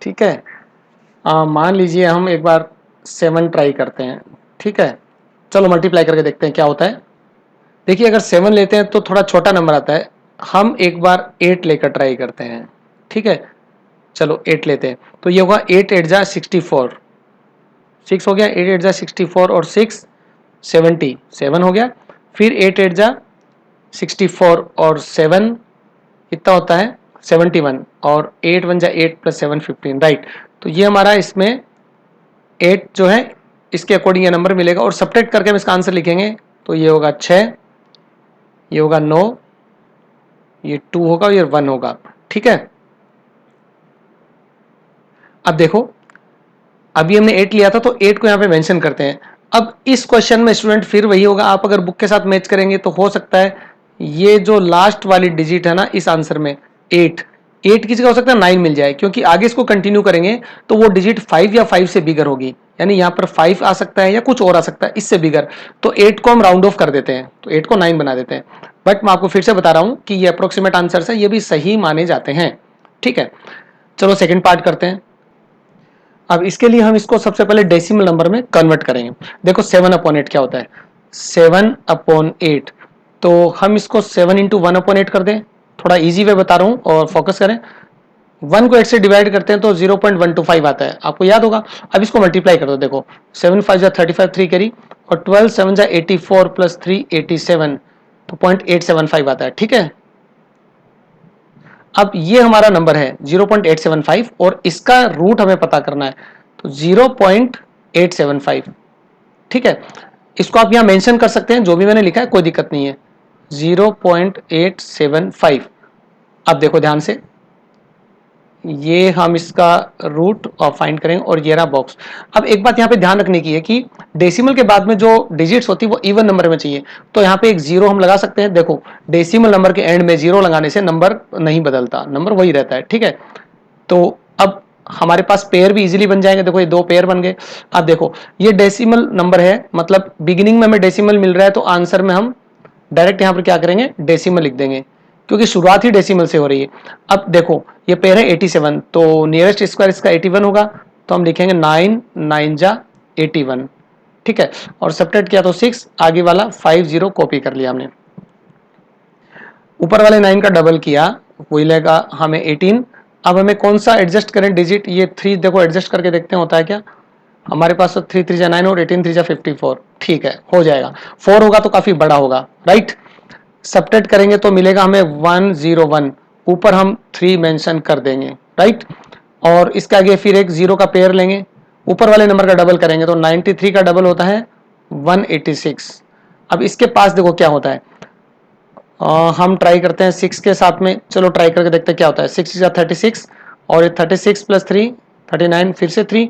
ठीक है। मान लीजिए हम एक बार 7 ट्राई करते हैं, ठीक है, चलो मल्टीप्लाई करके देखते हैं क्या होता है। देखिए अगर 7 लेते हैं तो थोड़ा छोटा नंबर आता है, हम एक बार 8 लेकर ट्राई करते हैं, ठीक है, चलो 8 लेते हैं, तो ये होगा 8 8 जा 64, 6 हो गया, 8 8 जा 64 और 6 77 हो गया, फिर 8 8 जा 64 और 7 कितना होता है 71, और 8 1 जा 8 प्लस 7 15, राइट। तो ये हमारा इसमें 8 जो है इसके अकॉर्डिंग ये नंबर मिलेगा, और सब्ट्रैक्ट करके हम इसका आंसर लिखेंगे, तो ये होगा 6, ये होगा 9, ये 2 होगा, ये 1 होगा, ठीक है। अब देखो अभी हमने 8 लिया था तो 8 को यहाँ पे मेंशन करते हैं। अब इस क्वेश्चन में स्टूडेंट फिर वही होगा, आप अगर बुक के साथ मैच करेंगे तो हो सकता है ये जो लास्ट वाली डिजिट है ना इस आंसर में 8 की जगह हो सकता है 9 मिल जाए, क्योंकि आगे इसको कंटिन्यू करेंगे तो वो डिजिट 5 या 5 से बिगर होगी, यानी यहाँ पर 5 आ सकता है या कुछ और आ सकता है इससे बिगर, तो 8 को हम राउंड ऑफ कर देते हैं, तो 8 को 9 बना देते हैं। बट मैं आपको फिर से बता रहा हूँ कि ये अप्रोक्सीमेट आंसर है, ये भी सही माने जाते हैं, ठीक है। चलो सेकेंड पार्ट करते हैं। अब इसके लिए हम इसको सबसे पहले डेसिमल नंबर में कन्वर्ट करेंगे। देखो 7/8 क्या होता है, 7/8, तो हम इसको 7 इंटू 1/8 कर दें, थोड़ा इजी वे बता रहा हूँ और फोकस करें। 1 को 8 से डिवाइड करते हैं तो 0.125 आता है, आपको याद होगा। अब इसको मल्टीप्लाई कर दो, देखो 7 5 जा 35, 3 कैरी, और 12 7 जा 84 प्लस 3 87, तो 0.875 आता है, ठीक है। अब ये हमारा नंबर है 0.875 और इसका रूट हमें पता करना है, तो 0.875, ठीक है। इसको आप यहां मेंशन कर सकते हैं, जो भी मैंने लिखा है कोई दिक्कत नहीं है, 0.875। अब देखो ध्यान से, ये हम इसका रूट और फाइंड करेंगे, और ये रहा बॉक्स। अब एक बात यहाँ पे ध्यान रखने की है कि डेसिमल के बाद में जो डिजिट्स होती है वो इवन नंबर में चाहिए, तो यहाँ पे एक 0 हम लगा सकते हैं। देखो डेसिमल नंबर के एंड में 0 लगाने से नंबर नहीं बदलता, नंबर वही रहता है, ठीक है। तो अब हमारे पास पेयर भी इजीली बन जाएंगे, देखो ये 2 पेयर बन गए। अब देखो ये डेसिमल नंबर है, मतलब बिगिनिंग में हमें डेसिमल मिल रहा है, तो आंसर में हम डायरेक्ट यहाँ पर क्या करेंगे, डेसिमल लिख देंगे, क्योंकि शुरुआत ही डेसिमल से हो रही है। अब देखो ये पेयर है 87, तो नियरेस्ट स्क्वायर इसका 81 होगा, तो हम लिखेंगे 9 9 जा 81, ठीक है। और सब्ट्रैक्ट किया तो 6, आगे वाला 50 कॉपी कर लिया हमने, ऊपर वाले 9 का डबल किया, वही लगेगा हमें 18। अब हमें कौन सा एडजस्ट करें डिजिट, ये 3 देखो एडजस्ट करके देखते हैं होता है क्या। हमारे पास तो 3 3 जा 9 और 18 3 जा 54, ठीक है, हो जाएगा। 4 होगा तो काफी बड़ा होगा, राइट। सब्ट्रैक्ट करेंगे तो मिलेगा हमें 101, ऊपर हम 3 मेंशन कर देंगे, राइट। और इसके आगे फिर एक 0 का पेयर लेंगे, ऊपर वाले नंबर का डबल करेंगे, तो 93 का डबल होता है 186। अब इसके पास देखो क्या होता है, हम ट्राई करते हैं 6 के साथ में, चलो ट्राई करके देखते हैं क्या होता है। 6 या 36, और 36 प्लस 3 39, फिर से 3,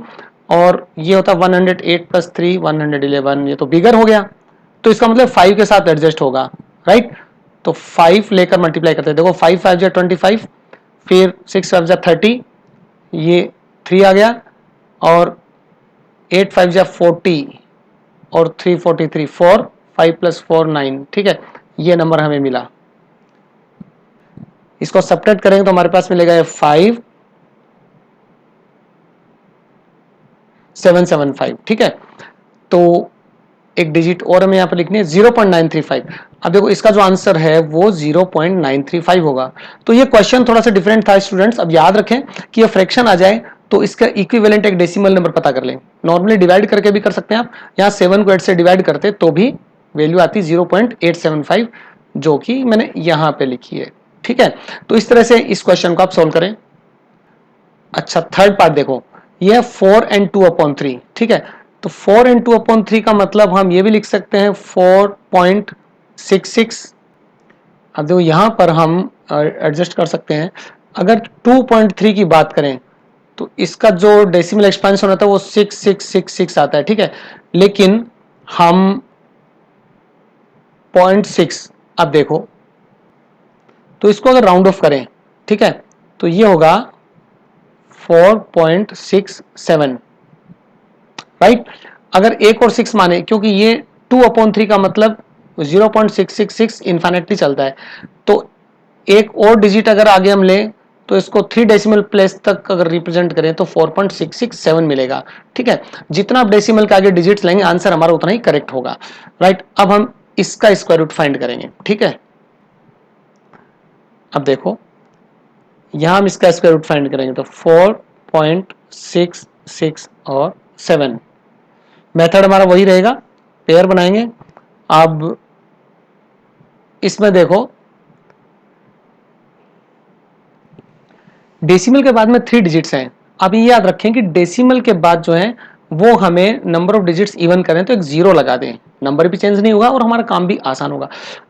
और ये होता है 108 प्लस 3 111, ये तो बिगर हो गया, तो इसका मतलब 5 के साथ एडजस्ट होगा, राइट। तो 5 लेकर मल्टीप्लाई करते हैं, देखो 5 5 जा 25, फिर 6 5 जा 30, ये 3 आ गया, और 8 5 जा 40, और 3 43, 4 5 प्लस 4 9, ठीक है, ये नंबर हमें मिला। इसको सब्ट्रैक्ट करेंगे तो हमारे पास मिलेगा 5 775, ठीक है। तो एक डिजिट और हमें यहाँ पर लिखनी है 0.935। अब देखो इसका जो आंसर है वो 0.935 होगा। तो ये क्वेश्चन थोड़ा सा डिफरेंट था स्टूडेंट्स। अब याद रखें कि ये फ्रैक्शन आ जाए तो इसका इक्विवेलेंट एक डेसिमल नंबर पता कर लें। नॉर्मली डिवाइड करके भी कर सकते हैं आप, यहाँ 7 को 8 से डिवाइड करते तो भी वैल्यू आती 0.875, जो कि मैंने यहाँ पे लिखी है, ठीक है। तो इस तरह से इस क्वेश्चन को आप सोल्व करें। अच्छा थर्ड पार्ट देखो, ये 4 and 2/3, ठीक है। तो 4 and 2/3 का मतलब हम ये भी लिख सकते हैं 4.66, अब देखो यहाँ पर हम एडजस्ट कर सकते हैं। अगर 2.3 की बात करें तो इसका जो डेसिमल एक्सपेंशन होता है वो 6666 आता है, ठीक है। लेकिन हम 0.6, अब देखो तो इसको अगर राउंड ऑफ करें, ठीक है, तो ये होगा 4.67, राइट। अगर एक और 6 माने, क्योंकि ये 2/3 का मतलब 0.666 इन्फिनिटली चलता है, तो एक और डिजिट अगर आगे हम लें तो इसको 3 डेसिमल प्लेस तक अगर रिप्रेजेंट करें तो 4.667 मिलेगा, ठीक है। जितना आप डेसिमल के आगे डिजिट्स लेंगे आंसर हमारा उतना ही करेक्ट होगा, राइट। अब हम इसका स्क्वायर रूट फाइंड करेंगे, ठीक है। अब देखो यहां हम इसका स्क्वायर रूट फाइंड करेंगे तो 4.66 और 7, मेथड हमारा वही रहेगा, पेयर बनाएंगे। अब इसमें देखो डेसिमल के बाद में 3 डिजिट्स हैं। अब ये याद रखें कि डेसिमल के बाद जो है वो हमें नंबर ऑफ डिजिट्स इवन करें तो एक 0 लगा दें, नंबर भी चेंज नहीं होगा और हमारा काम भी आसान होगा।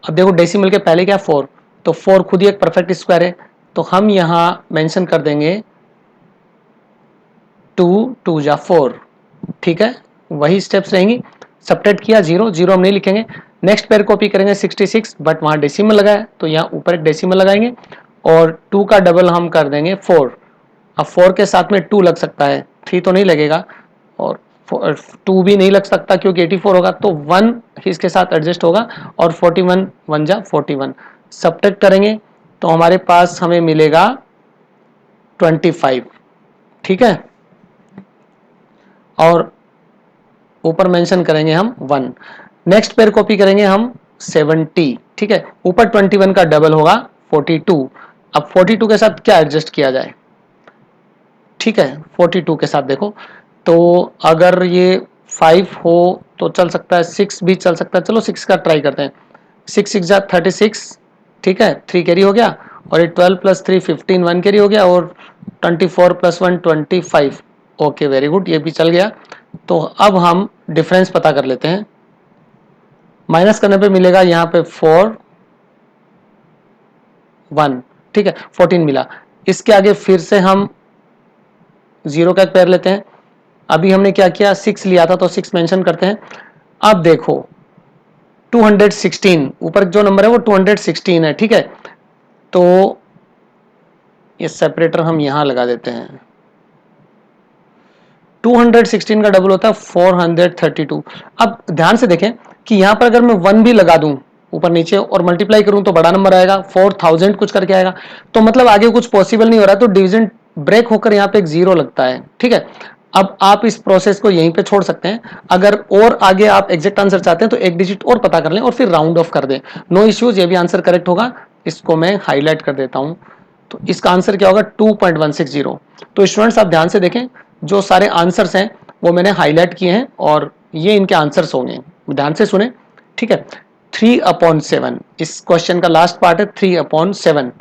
अब देखो डेसिमल के पहले क्या 4, तो 4 खुद ही एक परफेक्ट स्क्वायर है, तो हम यहां मेंशन कर देंगे 2 2 जा 4, ठीक है। वही स्टेप्स रहेंगी, सब्ट्रैक्ट किया 0 0 हम नहीं लिखेंगे। नेक्स्ट पेयर कॉपी करेंगे 66, बट वहां डेसिमल लगा है तो यहाँ ऊपर एक डेसिमल लगाएंगे और 2 का डबल हम कर देंगे 4। अब 4 के साथ में 2 लग सकता है, 3 तो नहीं लगेगा और 2 भी नहीं लग सकता क्योंकि 84 होगा, तो 1 इसके साथ एडजस्ट होगा और 41 1 जा 41, सब्ट्रैक्ट करेंगे तो हमारे पास हमें मिलेगा 25, ठीक है। और ऊपर मेंशन करेंगे हम 1। नेक्स्ट पेयर कॉपी करेंगे हम 70, ठीक है। ऊपर 21 का डबल होगा 42। अब 42 के साथ क्या एडजस्ट किया जाए, ठीक है। 42 के साथ देखो तो अगर ये 5 हो तो चल सकता है, 6 भी चल सकता है, चलो 6 का ट्राई करते हैं। 6 6 जा 36, ठीक है, 3 कैरी हो गया और ये 12 प्लस 3 15 1 कैरी हो गया और 24 प्लस 1 25, ओके वेरी गुड, ये भी चल गया। तो अब हम डिफरेंस पता कर लेते हैं। माइनस करने पे मिलेगा यहाँ पे 4 1, ठीक है, 14 मिला। इसके आगे फिर से हम 0 का एक पेयर लेते हैं। अभी हमने क्या किया, 6 लिया था तो 6 मेंशन करते हैं। अब देखो 216, ऊपर जो नंबर है वो 216 है, ठीक है। तो ये सेपरेटर हम यहां लगा देते हैं। 216 का डबल होता है 432। अब ध्यान से देखें कि यहां पर अगर मैं 1 भी लगा दूं ऊपर नीचे और मल्टीप्लाई करूं तो बड़ा नंबर आएगा, 4000 कुछ करके आएगा, तो मतलब आगे कुछ पॉसिबल नहीं हो रहा, तो डिवीजन ब्रेक होकर यहाँ पे एक 0 लगता है, ठीक है। अब आप इस प्रोसेस को यहीं पे छोड़ सकते हैं। अगर और आगे आप एग्जैक्ट आंसर चाहते हैं तो एक डिजिट और पता कर लें और फिर राउंड ऑफ कर दें, नो इश्यूज, ये भी आंसर करेक्ट होगा। इसको मैं हाईलाइट कर देता हूं, तो इसका आंसर क्या होगा 2.160। तो स्टूडेंट्स आप ध्यान से देखें, जो सारे आंसर्स हैं वो मैंने हाईलाइट किए हैं और ये इनके आंसर्स होंगे, ध्यान से सुने, ठीक है। 3/7 इस क्वेश्चन का लास्ट पार्ट है, 3/7।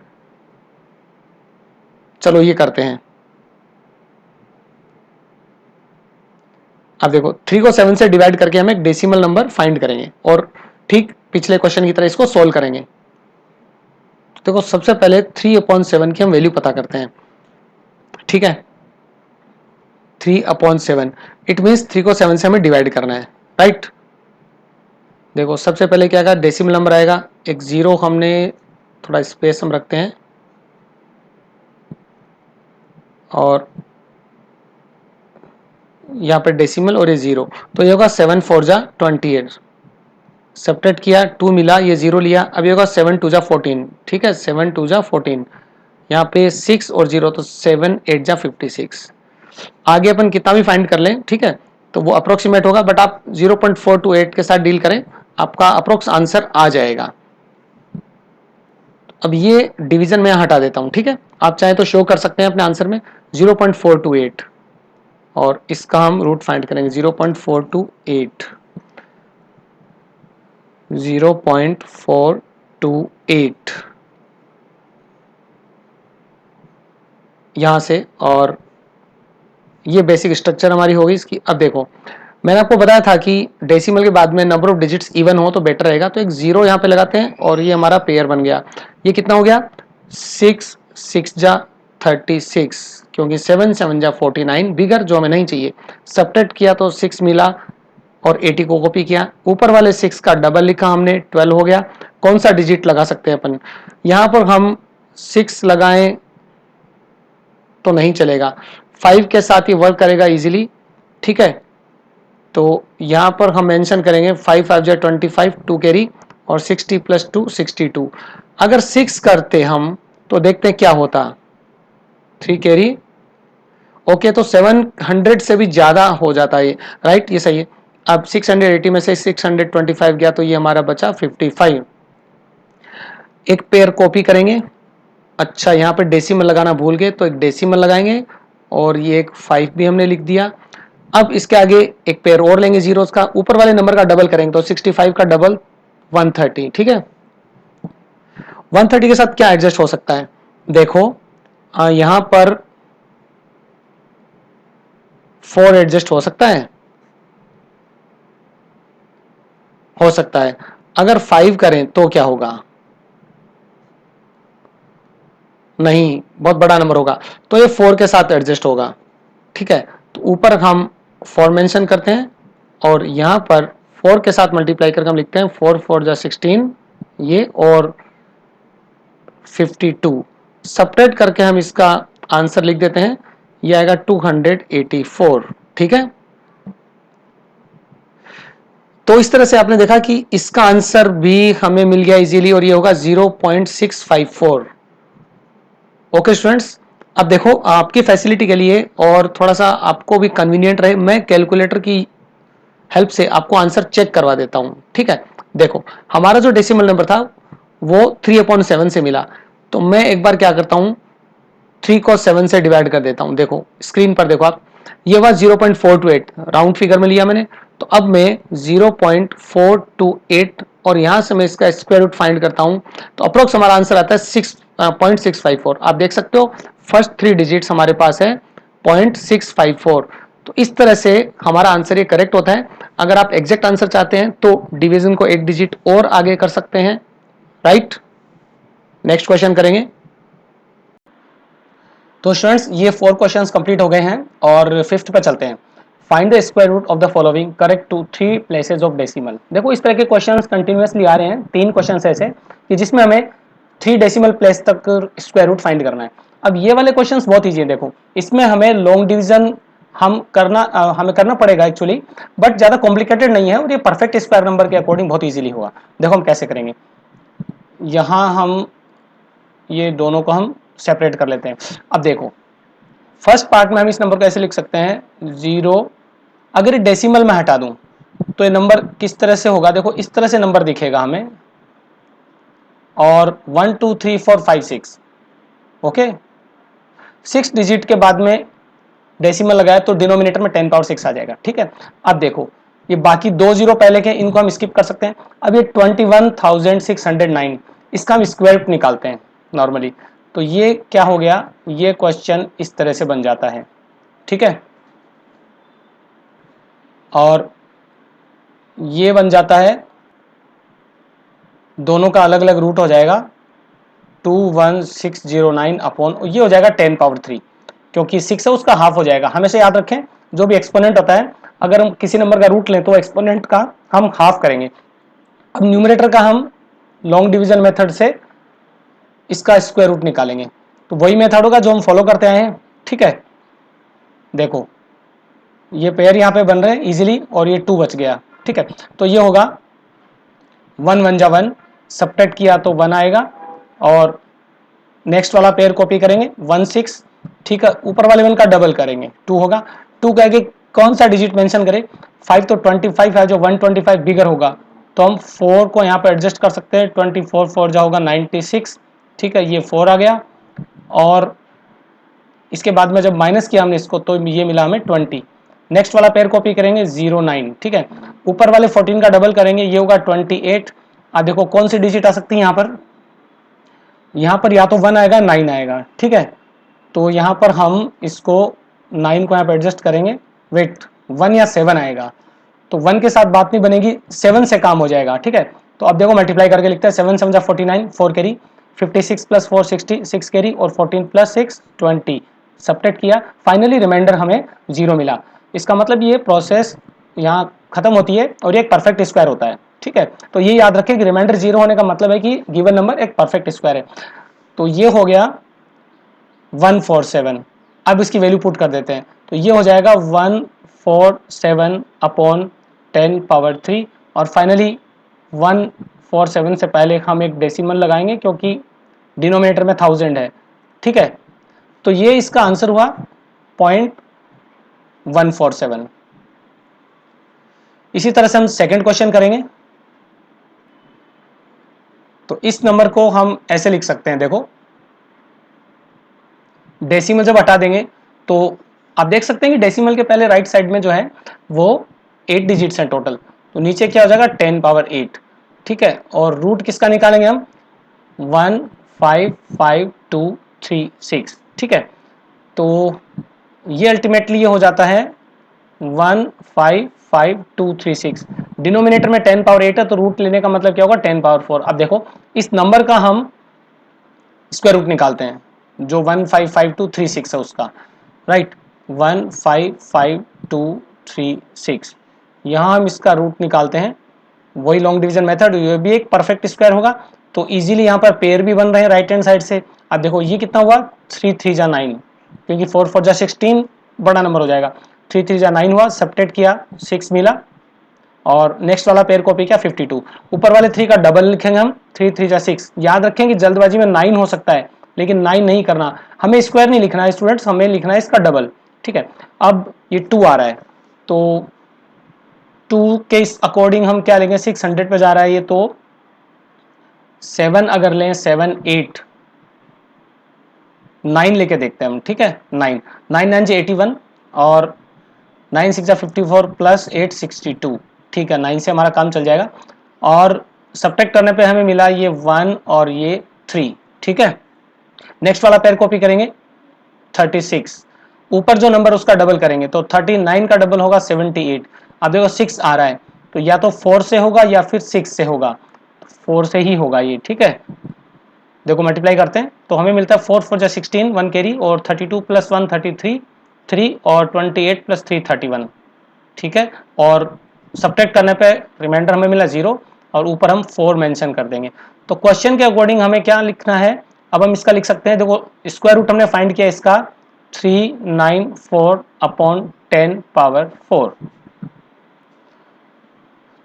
चलो ये करते हैं। अब देखो 3 को 7 से डिवाइड करके हम एक डेसिमल नंबर फाइंड करेंगे और ठीक पिछले क्वेश्चन की तरह इसको सोल्व करेंगे। देखो सबसे पहले 3/7 की हम वैल्यू पता करते हैं, ठीक है। 3/7 इट मीन्स 3 को 7 से हमें डिवाइड करना है, राइट। देखो सबसे पहले क्या आएगा, डेसिमल नंबर आएगा, एक 0 हमने थोड़ा स्पेस हम रखते हैं और यहाँ पे डेसिमल और ये 0, तो ये होगा 7 4 जा 28, सब्ट्रैक्ट किया 2 मिला, ये 0 लिया, अब ये होगा 7 2 जा 14, ठीक है, 7 2 जा 14, यहाँ पे 6 और 0 तो 7 8 जा 56। आगे अपन कितना भी फाइंड कर लें, ठीक है, तो वो अप्रोक्सीमेट होगा, बट आप 0.428 के साथ डील करें, आपका अप्रोक्स आंसर आ जाएगा। अब ये डिवीजन में हटा देता हूं, ठीक है। आप चाहें तो शो कर सकते हैं अपने आंसर में 0.428 और इसका हम रूट फाइंड करेंगे 0.428, 0.428 यहां से, और ये बेसिक स्ट्रक्चर हमारी होगी इसकी। अब देखो मैंने आपको बताया था कि डेसिमल के बाद में नंबर ऑफ डिजिट्स इवन हो तो बेटर रहेगा, तो एक जीरो यहाँ पे लगाते हैं और ये हमारा पेयर बन गया। ये कितना हो गया, 6 6 जा 36, क्योंकि 7 7 जा 49 बिगर, जो हमें नहीं चाहिए। सब्ट्रैक्ट किया तो 6 मिला और 80 को कॉपी किया, ऊपर वाले 6 का डबल लिखा हमने, 12 हो गया। कौन सा डिजिट लगा सकते हैं अपन, यहाँ पर हम 6 लगाएं तो नहीं चलेगा, 5 के साथ ही वर्क करेगा इजीली, ठीक है। तो यहां पर हम मेंशन करेंगे 5 5 जा 25, 2 कैरी और 60 प्लस 2 62। अगर 6 करते हम तो देखते हैं क्या होता, 3 कैरी, ओके। तो 700 से भी ज्यादा हो जाता है, राइट, ये सही है। अब 680 में से 625 गया तो ये हमारा बचा 55। एक पेयर कॉपी करेंगे, अच्छा यहाँ पे डेसिमल लगाना भूल गए तो एक डेसिमल लगाएंगे और ये एक 5 भी हमने लिख दिया। अब इसके आगे एक पेयर और लेंगे जीरोस का, ऊपर वाले नंबर का डबल करेंगे तो 65 का डबल 130, ठीक है। 130 के साथ क्या एडजस्ट हो सकता है, देखो यहां पर 4 एडजस्ट हो सकता है, हो सकता है। अगर 5 करें तो क्या होगा, नहीं, बहुत बड़ा नंबर होगा, तो ये 4 के साथ एडजस्ट होगा, ठीक है। तो ऊपर हम 4 मेंशन करते हैं और यहां पर 4 के साथ मल्टीप्लाई करके हम लिखते हैं 4 4 जा 16 ये और 52। सब्ट्रैक्ट करके हम इसका आंसर लिख देते हैं, ये आएगा 284, ठीक है। तो इस तरह से आपने देखा कि इसका आंसर भी हमें मिल गया इजीली और ये होगा 0.654। ओके स्टूडेंट्स, अब देखो आपकी फैसिलिटी के लिए और थोड़ा सा आपको भी कन्वीनियंट रहे, मैं कैलकुलेटर की हेल्प से आपको आंसर चेक करवा देता हूं, ठीक है। देखो हमारा जो डेसिमल नंबर था वो 3/7 से मिला, तो मैं एक बार क्या करता हूं, 3 को 7 से डिवाइड कर देता हूं। देखो स्क्रीन पर देखो आप, ये हुआ 0.428, राउंड फिगर में लिया मैंने, तो अब मैं 0.428 और यहां से मैं इसका स्क्वायर रूट फाइंड करता हूं, तो अप्रोक्स हमारा आंसर आता है 6.654। आप देख सकते हो फर्स्ट 3 डिजिट्स हमारे पास है 0.654। तो इस तरह से हमारा आंसर ये करेक्ट होता है। अगर आप एग्जैक्ट आंसर चाहते हैं तो डिवीजन को एक डिजिट और आगे कर सकते हैं, राइट। नेक्स्ट क्वेश्चन करेंगे। तो स्टूडेंट्स ये 4 क्वेश्चंस कंप्लीट हो गए हैं और फिफ्थ पे चलते हैं। Find the square root of the following correct to 3 places of decimal. देखो इस तरह के क्वेश्चंस कंटिन्यूअसली आ रहे हैं, 3 क्वेश्चंस ऐसे कि जिसमें हमें 3 डेसिमल प्लेस तक स्क्वायर रूट फाइंड करना है। अब ये वाले क्वेश्चंस बहुत ईजी है, देखो इसमें हमें लॉन्ग डिवीजन हमें करना पड़ेगा एक्चुअली, बट ज्यादा कॉम्प्लिकेटेड नहीं है और ये परफेक्ट स्क्वायर नंबर के अकॉर्डिंग बहुत इजीली होगा। देखो हम कैसे करेंगे, यहां हम ये दोनों को हम सेपरेट कर लेते हैं। अब देखो फर्स्ट पार्ट में हम इस नंबर को ऐसे लिख सकते हैं 0, अगर डेसिमल में हटा दूं तो ये नंबर किस तरह से होगा, देखो इस तरह से नंबर दिखेगा हमें, और 1 2 3 4 5 6, ओके। 6 डिजिट के बाद में डेसिमल लगाया तो डिनोमिनेटर में 10 पावर 6 आ जाएगा, ठीक है। अब देखो ये बाकी 2 जीरो पहले के, इनको हम स्किप कर सकते हैं। अब ये 21,609, इसका हम स्क्वायर रूट निकालते हैं नॉर्मली, तो ये क्या हो गया, ये क्वेश्चन इस तरह से बन जाता है, ठीक है। और ये बन जाता है, दोनों का अलग अलग रूट हो जाएगा 21609 अपॉन, ये हो जाएगा 10 पावर 3, क्योंकि 6 है उसका हाफ हो जाएगा। हमेशा याद रखें जो भी एक्सपोनेंट होता है, अगर हम किसी नंबर का रूट लें तो एक्सपोनेंट का हम हाफ करेंगे। अब न्यूमरेटर का हम लॉन्ग डिवीजन मेथड से इसका स्क्वायर रूट निकालेंगे, तो वही मेथड होगा जो हम फॉलो करते आए हैं, ठीक है। देखो ये पेयर यहाँ पे बन रहे हैं इजीली और ये 2 बच गया, ठीक है। तो ये होगा 1 1 जा 1, सब्ट्रैक्ट किया तो 1 आएगा, और नेक्स्ट वाला पेयर कॉपी करेंगे 1 6, ठीक है। ऊपर वाले 1 का डबल करेंगे 2 होगा, 2 का आगे कौन सा डिजिट मेंशन करें, 5 तो 25 है, जो 125 बिगर होगा तो हम 4 को यहाँ पे एडजस्ट कर सकते हैं, 24 4 जा होगा 96, ठीक है। ये 4 आ गया, और इसके बाद में जब माइनस किया हमने इसको तो ये मिला हमें 20। नेक्स्ट वाला पेयर कॉपी करेंगे 0 9, ठीक है। ऊपर वाले 14 का डबल करेंगे, ये होगा 28। अब देखो कौन सी डिजिट आ सकती है यहाँ पर या तो 1 आएगा 9 आएगा, ठीक है। तो यहाँ पर हम इसको 9 को यहाँ पर एडजस्ट करेंगे, वेट 1 या 7 आएगा, तो 1 के साथ बात नहीं बनेगी, 7 से काम हो जाएगा, ठीक है। तो अब देखो मल्टीप्लाई करके लिखते हैं, 7 7 49, 4 कैरी, 56 प्लस 4 66 कैरी, और 14 प्लस 6 20, सब्ट्रैक्ट किया, फाइनली रिमाइंडर हमें 0 मिला। इसका मतलब ये प्रोसेस यहाँ खत्म होती है और ये एक परफेक्ट स्क्वायर होता है, ठीक है। तो ये याद रखें कि रिमाइंडर 0 होने का मतलब है कि गिवन नंबर एक परफेक्ट स्क्वायर है। तो ये हो गया 147। अब इसकी वैल्यू पुट कर देते हैं, तो ये हो जाएगा 147 अपॉन 10 पावर 3, और फाइनली 147 से पहले हम एक डेसिमल लगाएंगे क्योंकि डिनोमिनेटर में 1000 है, ठीक है। तो ये इसका आंसर हुआ 0.147। इसी तरह से हम सेकंड क्वेश्चन करेंगे। तो इस नंबर को हम ऐसे लिख सकते हैं, देखो डेसिमल जब हटा देंगे तो आप देख सकते हैं कि डेसिमल के पहले राइट साइड में जो है वो 8 डिजिट्स हैं टोटल, तो नीचे क्या हो जाएगा 10 पावर 8, ठीक है। और रूट किसका निकालेंगे हम, 155,236, ठीक है। तो ये अल्टीमेटली ये हो जाता है 155,236। डिनोमिनेटर में 10 पावर 8 है, तो रूट लेने का मतलब क्या होगा 10 पावर 4। अब देखो इस नंबर का हम स्क्वायर रूट निकालते हैं, जो 155,236 है उसका, राइट, 155,236, यहाँ हम इसका रूट निकालते हैं, वही लॉन्ग डिवीजन मेथड, ये भी एक परफेक्ट स्क्वायर होगा। तो इजीली यहाँ पर पेयर भी बन रहे हैं राइट हैंड साइड से। अब देखो ये कितना हुआ, 3 3 जा 9, क्योंकि 4 4 जा 16 बड़ा नंबर हो जाएगा, 3 3 जा 9 हुआ, सब्ट्रैक्ट किया 6 मिला, और नेक्स्ट वाला पेयर कॉपी किया 52। ऊपर वाले 3 का डबल लिखेंगे हम, 3 3 जा 6। याद रखें कि जल्दबाजी में 9 हो सकता है, लेकिन 9 नहीं करना, हमें स्क्वायर नहीं लिखना है स्टूडेंट्स, हमें लिखना है इसका डबल, ठीक है। अब ये 2 आ रहा है, तो 2 के इस अकॉर्डिंग हम क्या लेंगे, 600 पे जा रहा है ये, तो 7 अगर लें, 7 8 9 लेके देखते हैं हम, ठीक है। 9 9 9 से 81, और 9 6 जा 54 प्लस 8 62, ठीक है। 9 से हमारा काम चल जाएगा, और सब्ट्रैक्ट करने पे हमें मिला ये 1 और ये 3, ठीक है। नेक्स्ट वाला पेयर कॉपी करेंगे 36, ऊपर जो नंबर उसका डबल करेंगे, तो 39 का डबल होगा 78। अब देखो 6 आ रहा है, तो या तो 4 से होगा या फिर 6 से होगा, 4 से ही होगा ये, ठीक है। देखो मल्टीप्लाई करते हैं तो हमें मिलता है 4 4 जा 16, 1 कैरी, और 32 प्लस 1 33, 3, और 28 प्लस 3 31, ठीक है। और सब्ट्रैक्ट करने पे रिमाइंडर हमें मिला 0, और ऊपर हम 4 मेंशन कर देंगे। तो क्वेश्चन के अकॉर्डिंग हमें क्या लिखना है, अब हम इसका लिख सकते हैं, देखो स्क्वायर रूट हमने फाइंड किया इसका 394 अपॉन 10 पावर 4।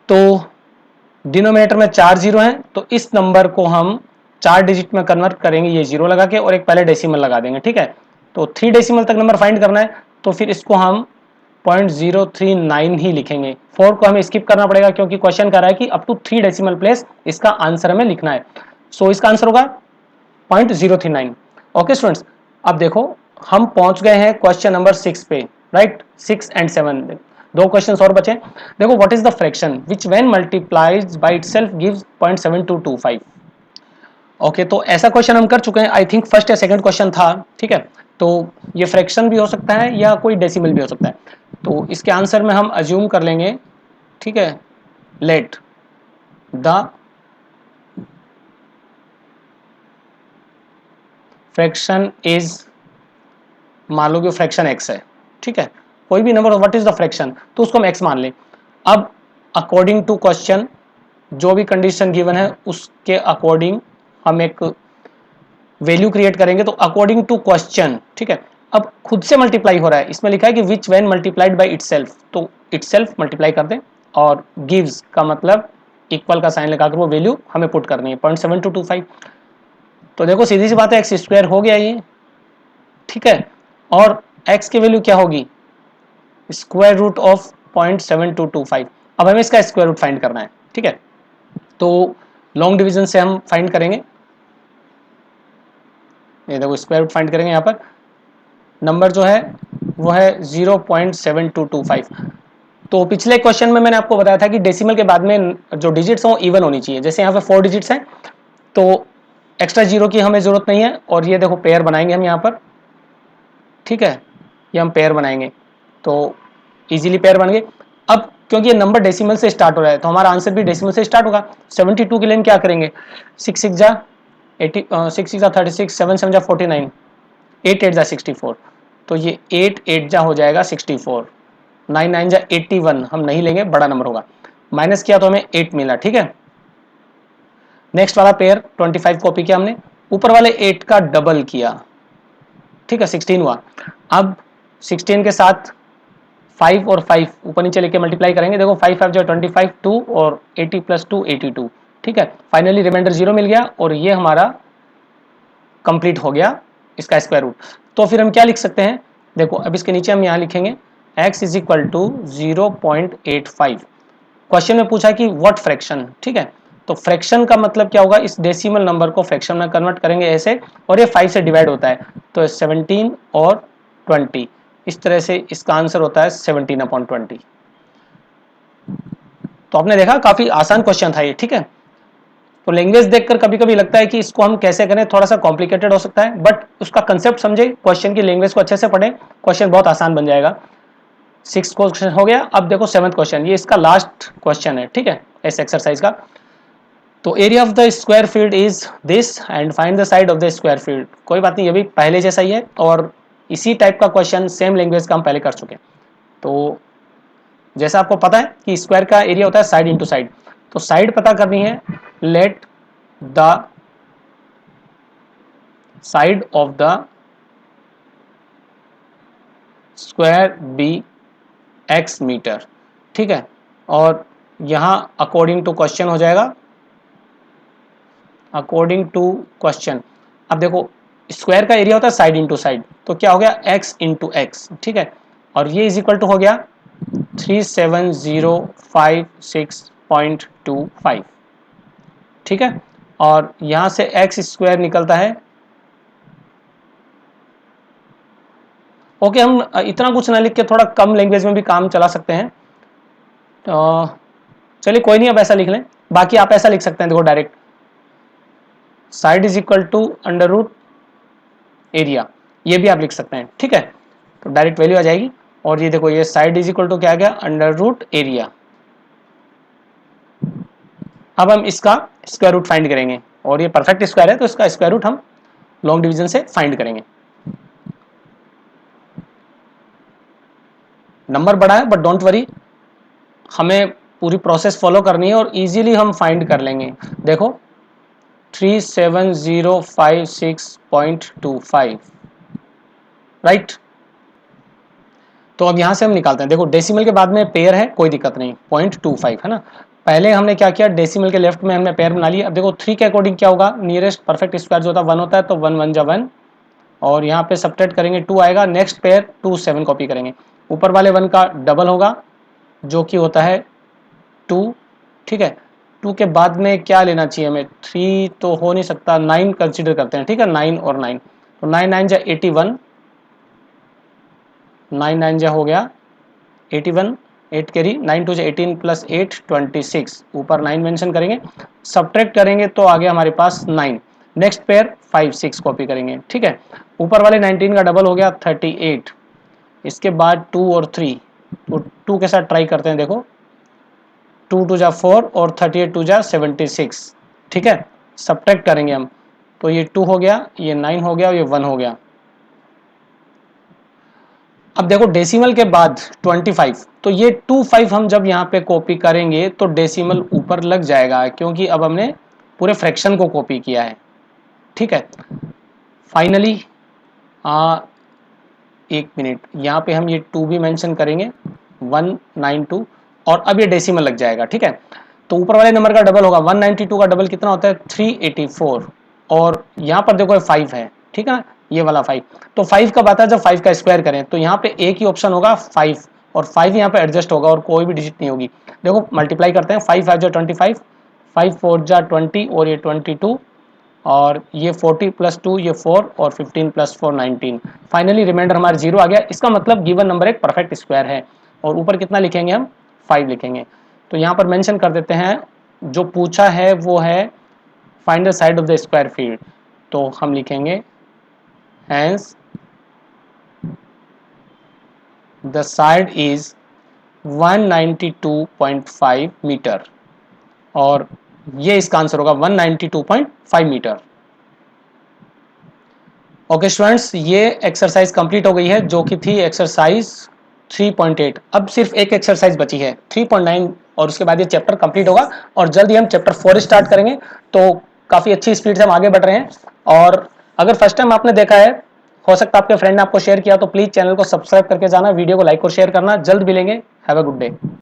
तो डिनोमिनेटर में 4 जीरो हैं, तो इस नंबर को हम 4 डिजिट में कन्वर्ट करेंगे, ये 0 लगा के, और एक पहले डेसिमल लगा देंगे, ठीक है। तो 3 डेसिमल तक नंबर फाइंड करना है, तो फिर इसको हम 0.039 ही लिखेंगे। 4 को हमें स्किप करना पड़ेगा क्योंकि क्वेश्चन कर रहा है कि अप टू 3 डेसिमल प्लेस इसका आंसर हमें लिखना है। सो इसका आंसर होगा 0.039। ओके स्टूडेंट्स, अब देखो हम पहुंच गए हैं क्वेश्चन नंबर 6 पे, राइट। 6 एंड 7, 2 क्वेश्चन और बचे। देखो what is the fraction which when multiplies by itself gives 0.7225। Okay, तो ऐसा क्वेश्चन हम कर चुके हैं, आई थिंक फर्स्ट या सेकंड क्वेश्चन था, ठीक है। तो ये फ्रैक्शन भी हो सकता है या कोई डेसिमल भी हो सकता है, तो इसके आंसर में हम अज्यूम कर लेंगे, ठीक है, लेट द फ्रैक्शन इज, मान लो कि फ्रैक्शन एक्स है, ठीक है, कोई भी number, what is the fraction, तो उसको हम एक्स मान लें। अब अकॉर्डिंग टू क्वेश्चन जो भी कंडीशन गिवन है उसके अकॉर्डिंग हम एक वैल्यू क्रिएट करेंगे, तो अकॉर्डिंग टू क्वेश्चन, ठीक है। अब खुद से मल्टीप्लाई हो रहा है, इसमें लिखा है कि विच व्हेन मल्टीप्लाइड बाय इटसेल्फ, तो इटसेल्फ मल्टीप्लाई कर दें, और गिव्स का मतलब इक्वल का साइन लगाकर वो वैल्यू हमें पुट करनी है 0.7225। तो देखो सीधी सी बात है, एक्स स्क्वायर हो गया ये, ठीक है, और x की वैल्यू क्या होगी, स्क्वायर रूट ऑफ 0.7225। अब हमें इसका स्क्वायर रूट फाइंड करना है, ठीक है। तो लॉन्ग डिवीजन से हम फाइंड करेंगे, ये देखो स्क्वायर रूट फाइंड करेंगे, यहाँ पर नंबर जो है वो है 0.7225। तो पिछले क्वेश्चन में मैंने आपको बताया था कि डेसिमल के बाद में जो डिजिट्स हैं वो इवन होनी चाहिए, जैसे यहाँ पे 4 डिजिट्स हैं तो एक्स्ट्रा जीरो की हमें जरूरत नहीं है, और ये देखो पेयर बनाएंगे हम यहाँ पर, ठीक है, ये हम पेयर बनाएंगे, तो इजीली पेयर बन गए। अब क्योंकि ये नंबर डेसिमल से स्टार्ट हो रहा है तो हमारा आंसर भी डेसिमल से स्टार्ट होगा। 72 के लिए क्या करेंगे, 6 6 जा 80, 6 6 जा 36, 7 7 जा 49, 8 8 जा 64, तो ये 8 8 जा हो जाएगा 64, 9 9 जा 81, हम नहीं लेंगे, बड़ा नंबर होगा। माइनस किया तो हमें 8 मिला, ठीक है। नेक्स्ट वाला पेयर 25 कॉपी किया हमने, ऊपर वाले 8 का डबल किया, ठीक है, 16 हुआ। अब 16 के साथ 5 और 5 ऊपर नीचे लेके मल्टीप्लाई करेंगे, देखो 5 5 जो 25, 2 और 80 प्लस 2 82, ठीक है। फाइनली रिमाइंडर 0 मिल गया और ये हमारा कंप्लीट हो गया इसका स्क्वायर रूट। तो फिर हम क्या लिख सकते हैं, देखो अब इसके नीचे हम यहाँ लिखेंगे x is equal to 0.85। Question में पूछा कि व्हाट फ्रैक्शन, ठीक है, तो फ्रैक्शन का मतलब क्या होगा, इस डेसिमल नंबर को फ्रैक्शन में कन्वर्ट करेंगे ऐसे, और ये 5 से डिवाइड होता है, तो 17 और 20, इस तरह से इसका आंसर होता है 17/20। तो आपने देखा काफी आसान क्वेश्चन था ये, ठीक है। तो लैंग्वेज देखकर कभी कभी लगता है कि इसको हम कैसे करें, थोड़ा सा कॉम्प्लिकेटेड हो सकता है, बट उसका कंसेप्ट समझे, क्वेश्चन की लैंग्वेज को अच्छे से पढ़ें, क्वेश्चन बहुत आसान बन जाएगा। 6th क्वेश्चन हो गया। अब देखो 7th क्वेश्चन, ये इसका लास्ट क्वेश्चन है, ठीक है, इस एक्सरसाइज का। तो area of the square field is this and find the side of the square field. कोई बात नहीं, ये भी पहले जैसा ही है और इसी टाइप का क्वेश्चन सेम लैंग्वेज का हम पहले कर चुके हैं। तो जैसा आपको पता है कि स्क्वायर का एरिया होता है साइड इंटू साइड, तो साइड पता करनी है, let the side of the square be x metre, ठीक है। और यहां अकॉर्डिंग टू क्वेश्चन हो जाएगा, अकॉर्डिंग टू क्वेश्चन। अब देखो स्क्वायर का एरिया होता है साइड इंटू साइड, तो क्या हो गया x इंटू एक्स, ठीक है, और ये इज इक्वल टू हो गया 37056.25, ठीक है। और यहां से x स्क्वायर निकलता है, ओके, हम इतना कुछ ना लिख के थोड़ा कम लैंग्वेज में भी काम चला सकते हैं, तो चलिए कोई नहीं, अब ऐसा लिख लें। बाकी आप ऐसा लिख सकते हैं, देखो direct side is equal to under root area, ये भी आप लिख सकते हैं, ठीक है, तो डायरेक्ट वैल्यू आ जाएगी। और ये देखो ये साइड इज इक्वल टू क्या आ गया, अंडर रूट एरिया। अब हम इसका स्क्वायर रूट फाइंड करेंगे, और ये परफेक्ट स्क्वायर है तो इसका स्क्वायर रूट हम लॉन्ग डिवीजन से फाइंड करेंगे। नंबर बड़ा है बट डोंट वरी, हमें पूरी प्रोसेस फॉलो करनी है और इजीली हम फाइंड कर लेंगे। देखो 37056.25, राइट। तो अब यहां से हम निकालते हैं, देखो डेसिमल के बाद में पेयर है, कोई दिक्कत नहीं, 0.25 है ना। पहले हमने क्या किया, डेसिमल के लेफ्ट में हमने पेयर बना लिया। अब देखो 3 के अकॉर्डिंग क्या होगा, नियरेस्ट परफेक्ट स्क्वायर जो होता है 1 होता है, तो 1 1 जा 1, और यहाँ पे सब्ट्रैक्ट करेंगे 2 आएगा। नेक्स्ट पेयर 2 7 कॉपी करेंगे, ऊपर वाले 1 का डबल होगा जो कि होता है 2, ठीक है। 2 के बाद में क्या लेना चाहिए हमें, 3 तो हो नहीं सकता, 9 कंसिडर करते हैं, ठीक है, 9 और 9, तो 9 9 जा 81, 9 9 जा हो गया 81, 8 कैरी, 9 2 जा 18 प्लस 8 26, ऊपर 9 मेंशन करेंगे, सब्ट्रैक्ट करेंगे तो आ गया हमारे पास 9। नेक्स्ट पेयर 5 6 कॉपी करेंगे, ठीक है। ऊपर वाले 19 का डबल हो गया 38, इसके बाद 2 और 3, तो 2 के साथ ट्राई करते हैं, देखो 2 2 जा 4 और 38 2 जा 76, ठीक है, सब्ट्रैक्ट करेंगे हम, तो ये 2 हो गया, ये 9 हो गया और ये 1 हो गया। अब देखो डेसिमल के बाद 25, तो ये 25 हम जब यहाँ पे कॉपी करेंगे तो डेसिमल ऊपर लग जाएगा, क्योंकि अब हमने पूरे फ्रैक्शन को कॉपी किया है, ठीक है। फाइनली एक मिनट, यहाँ पे हम ये 2 भी मेंशन करेंगे 192, और अब ये डेसिमल लग जाएगा, ठीक है। तो ऊपर वाले नंबर का डबल होगा, 192 का डबल कितना होता है 384, और यहाँ पर देखो 5 है, ठीक है, ये वाला 5, तो 5 कब आता है, जब 5 का स्क्वायर करें, तो यहाँ पे एक ही ऑप्शन होगा 5, और 5 यहाँ पे एडजस्ट होगा और कोई भी डिजिट नहीं होगी। देखो मल्टीप्लाई करते हैं, 5 5 जो 25, 5 4 जा 20 और ये 22, और ये 40 प्लस 2 ये 4 और 15 प्लस 4 19, फाइनली रिमाइंडर हमारा 0 आ गया। इसका मतलब गिवन नंबर एक परफेक्ट स्क्वायर है, और ऊपर कितना लिखेंगे हम 5 लिखेंगे। तो यहाँ पर मेंशन कर देते हैं, जो पूछा है वो है find the side of the square field, तो हम लिखेंगे hence the side is 192.5 metre, और ये इसका आंसर होगा 192.5 मीटर। ओके स्टूडेंट्स, ये एक्सरसाइज कंप्लीट हो गई है जो कि थी एक्सरसाइज 3.8। अब सिर्फ एक एक्सरसाइज बची है 3.9, और उसके बाद ये चैप्टर कंप्लीट होगा और जल्द ही हम चैप्टर 4 स्टार्ट करेंगे। तो काफ़ी अच्छी स्पीड से हम आगे बढ़ रहे हैं। और अगर फर्स्ट टाइम आपने देखा है, हो सकता है आपके फ्रेंड ने आपको शेयर किया, तो प्लीज़ चैनल को सब्सक्राइब करके जाना, वीडियो को लाइक और शेयर करना। जल्द मिलेंगे। Have a good day.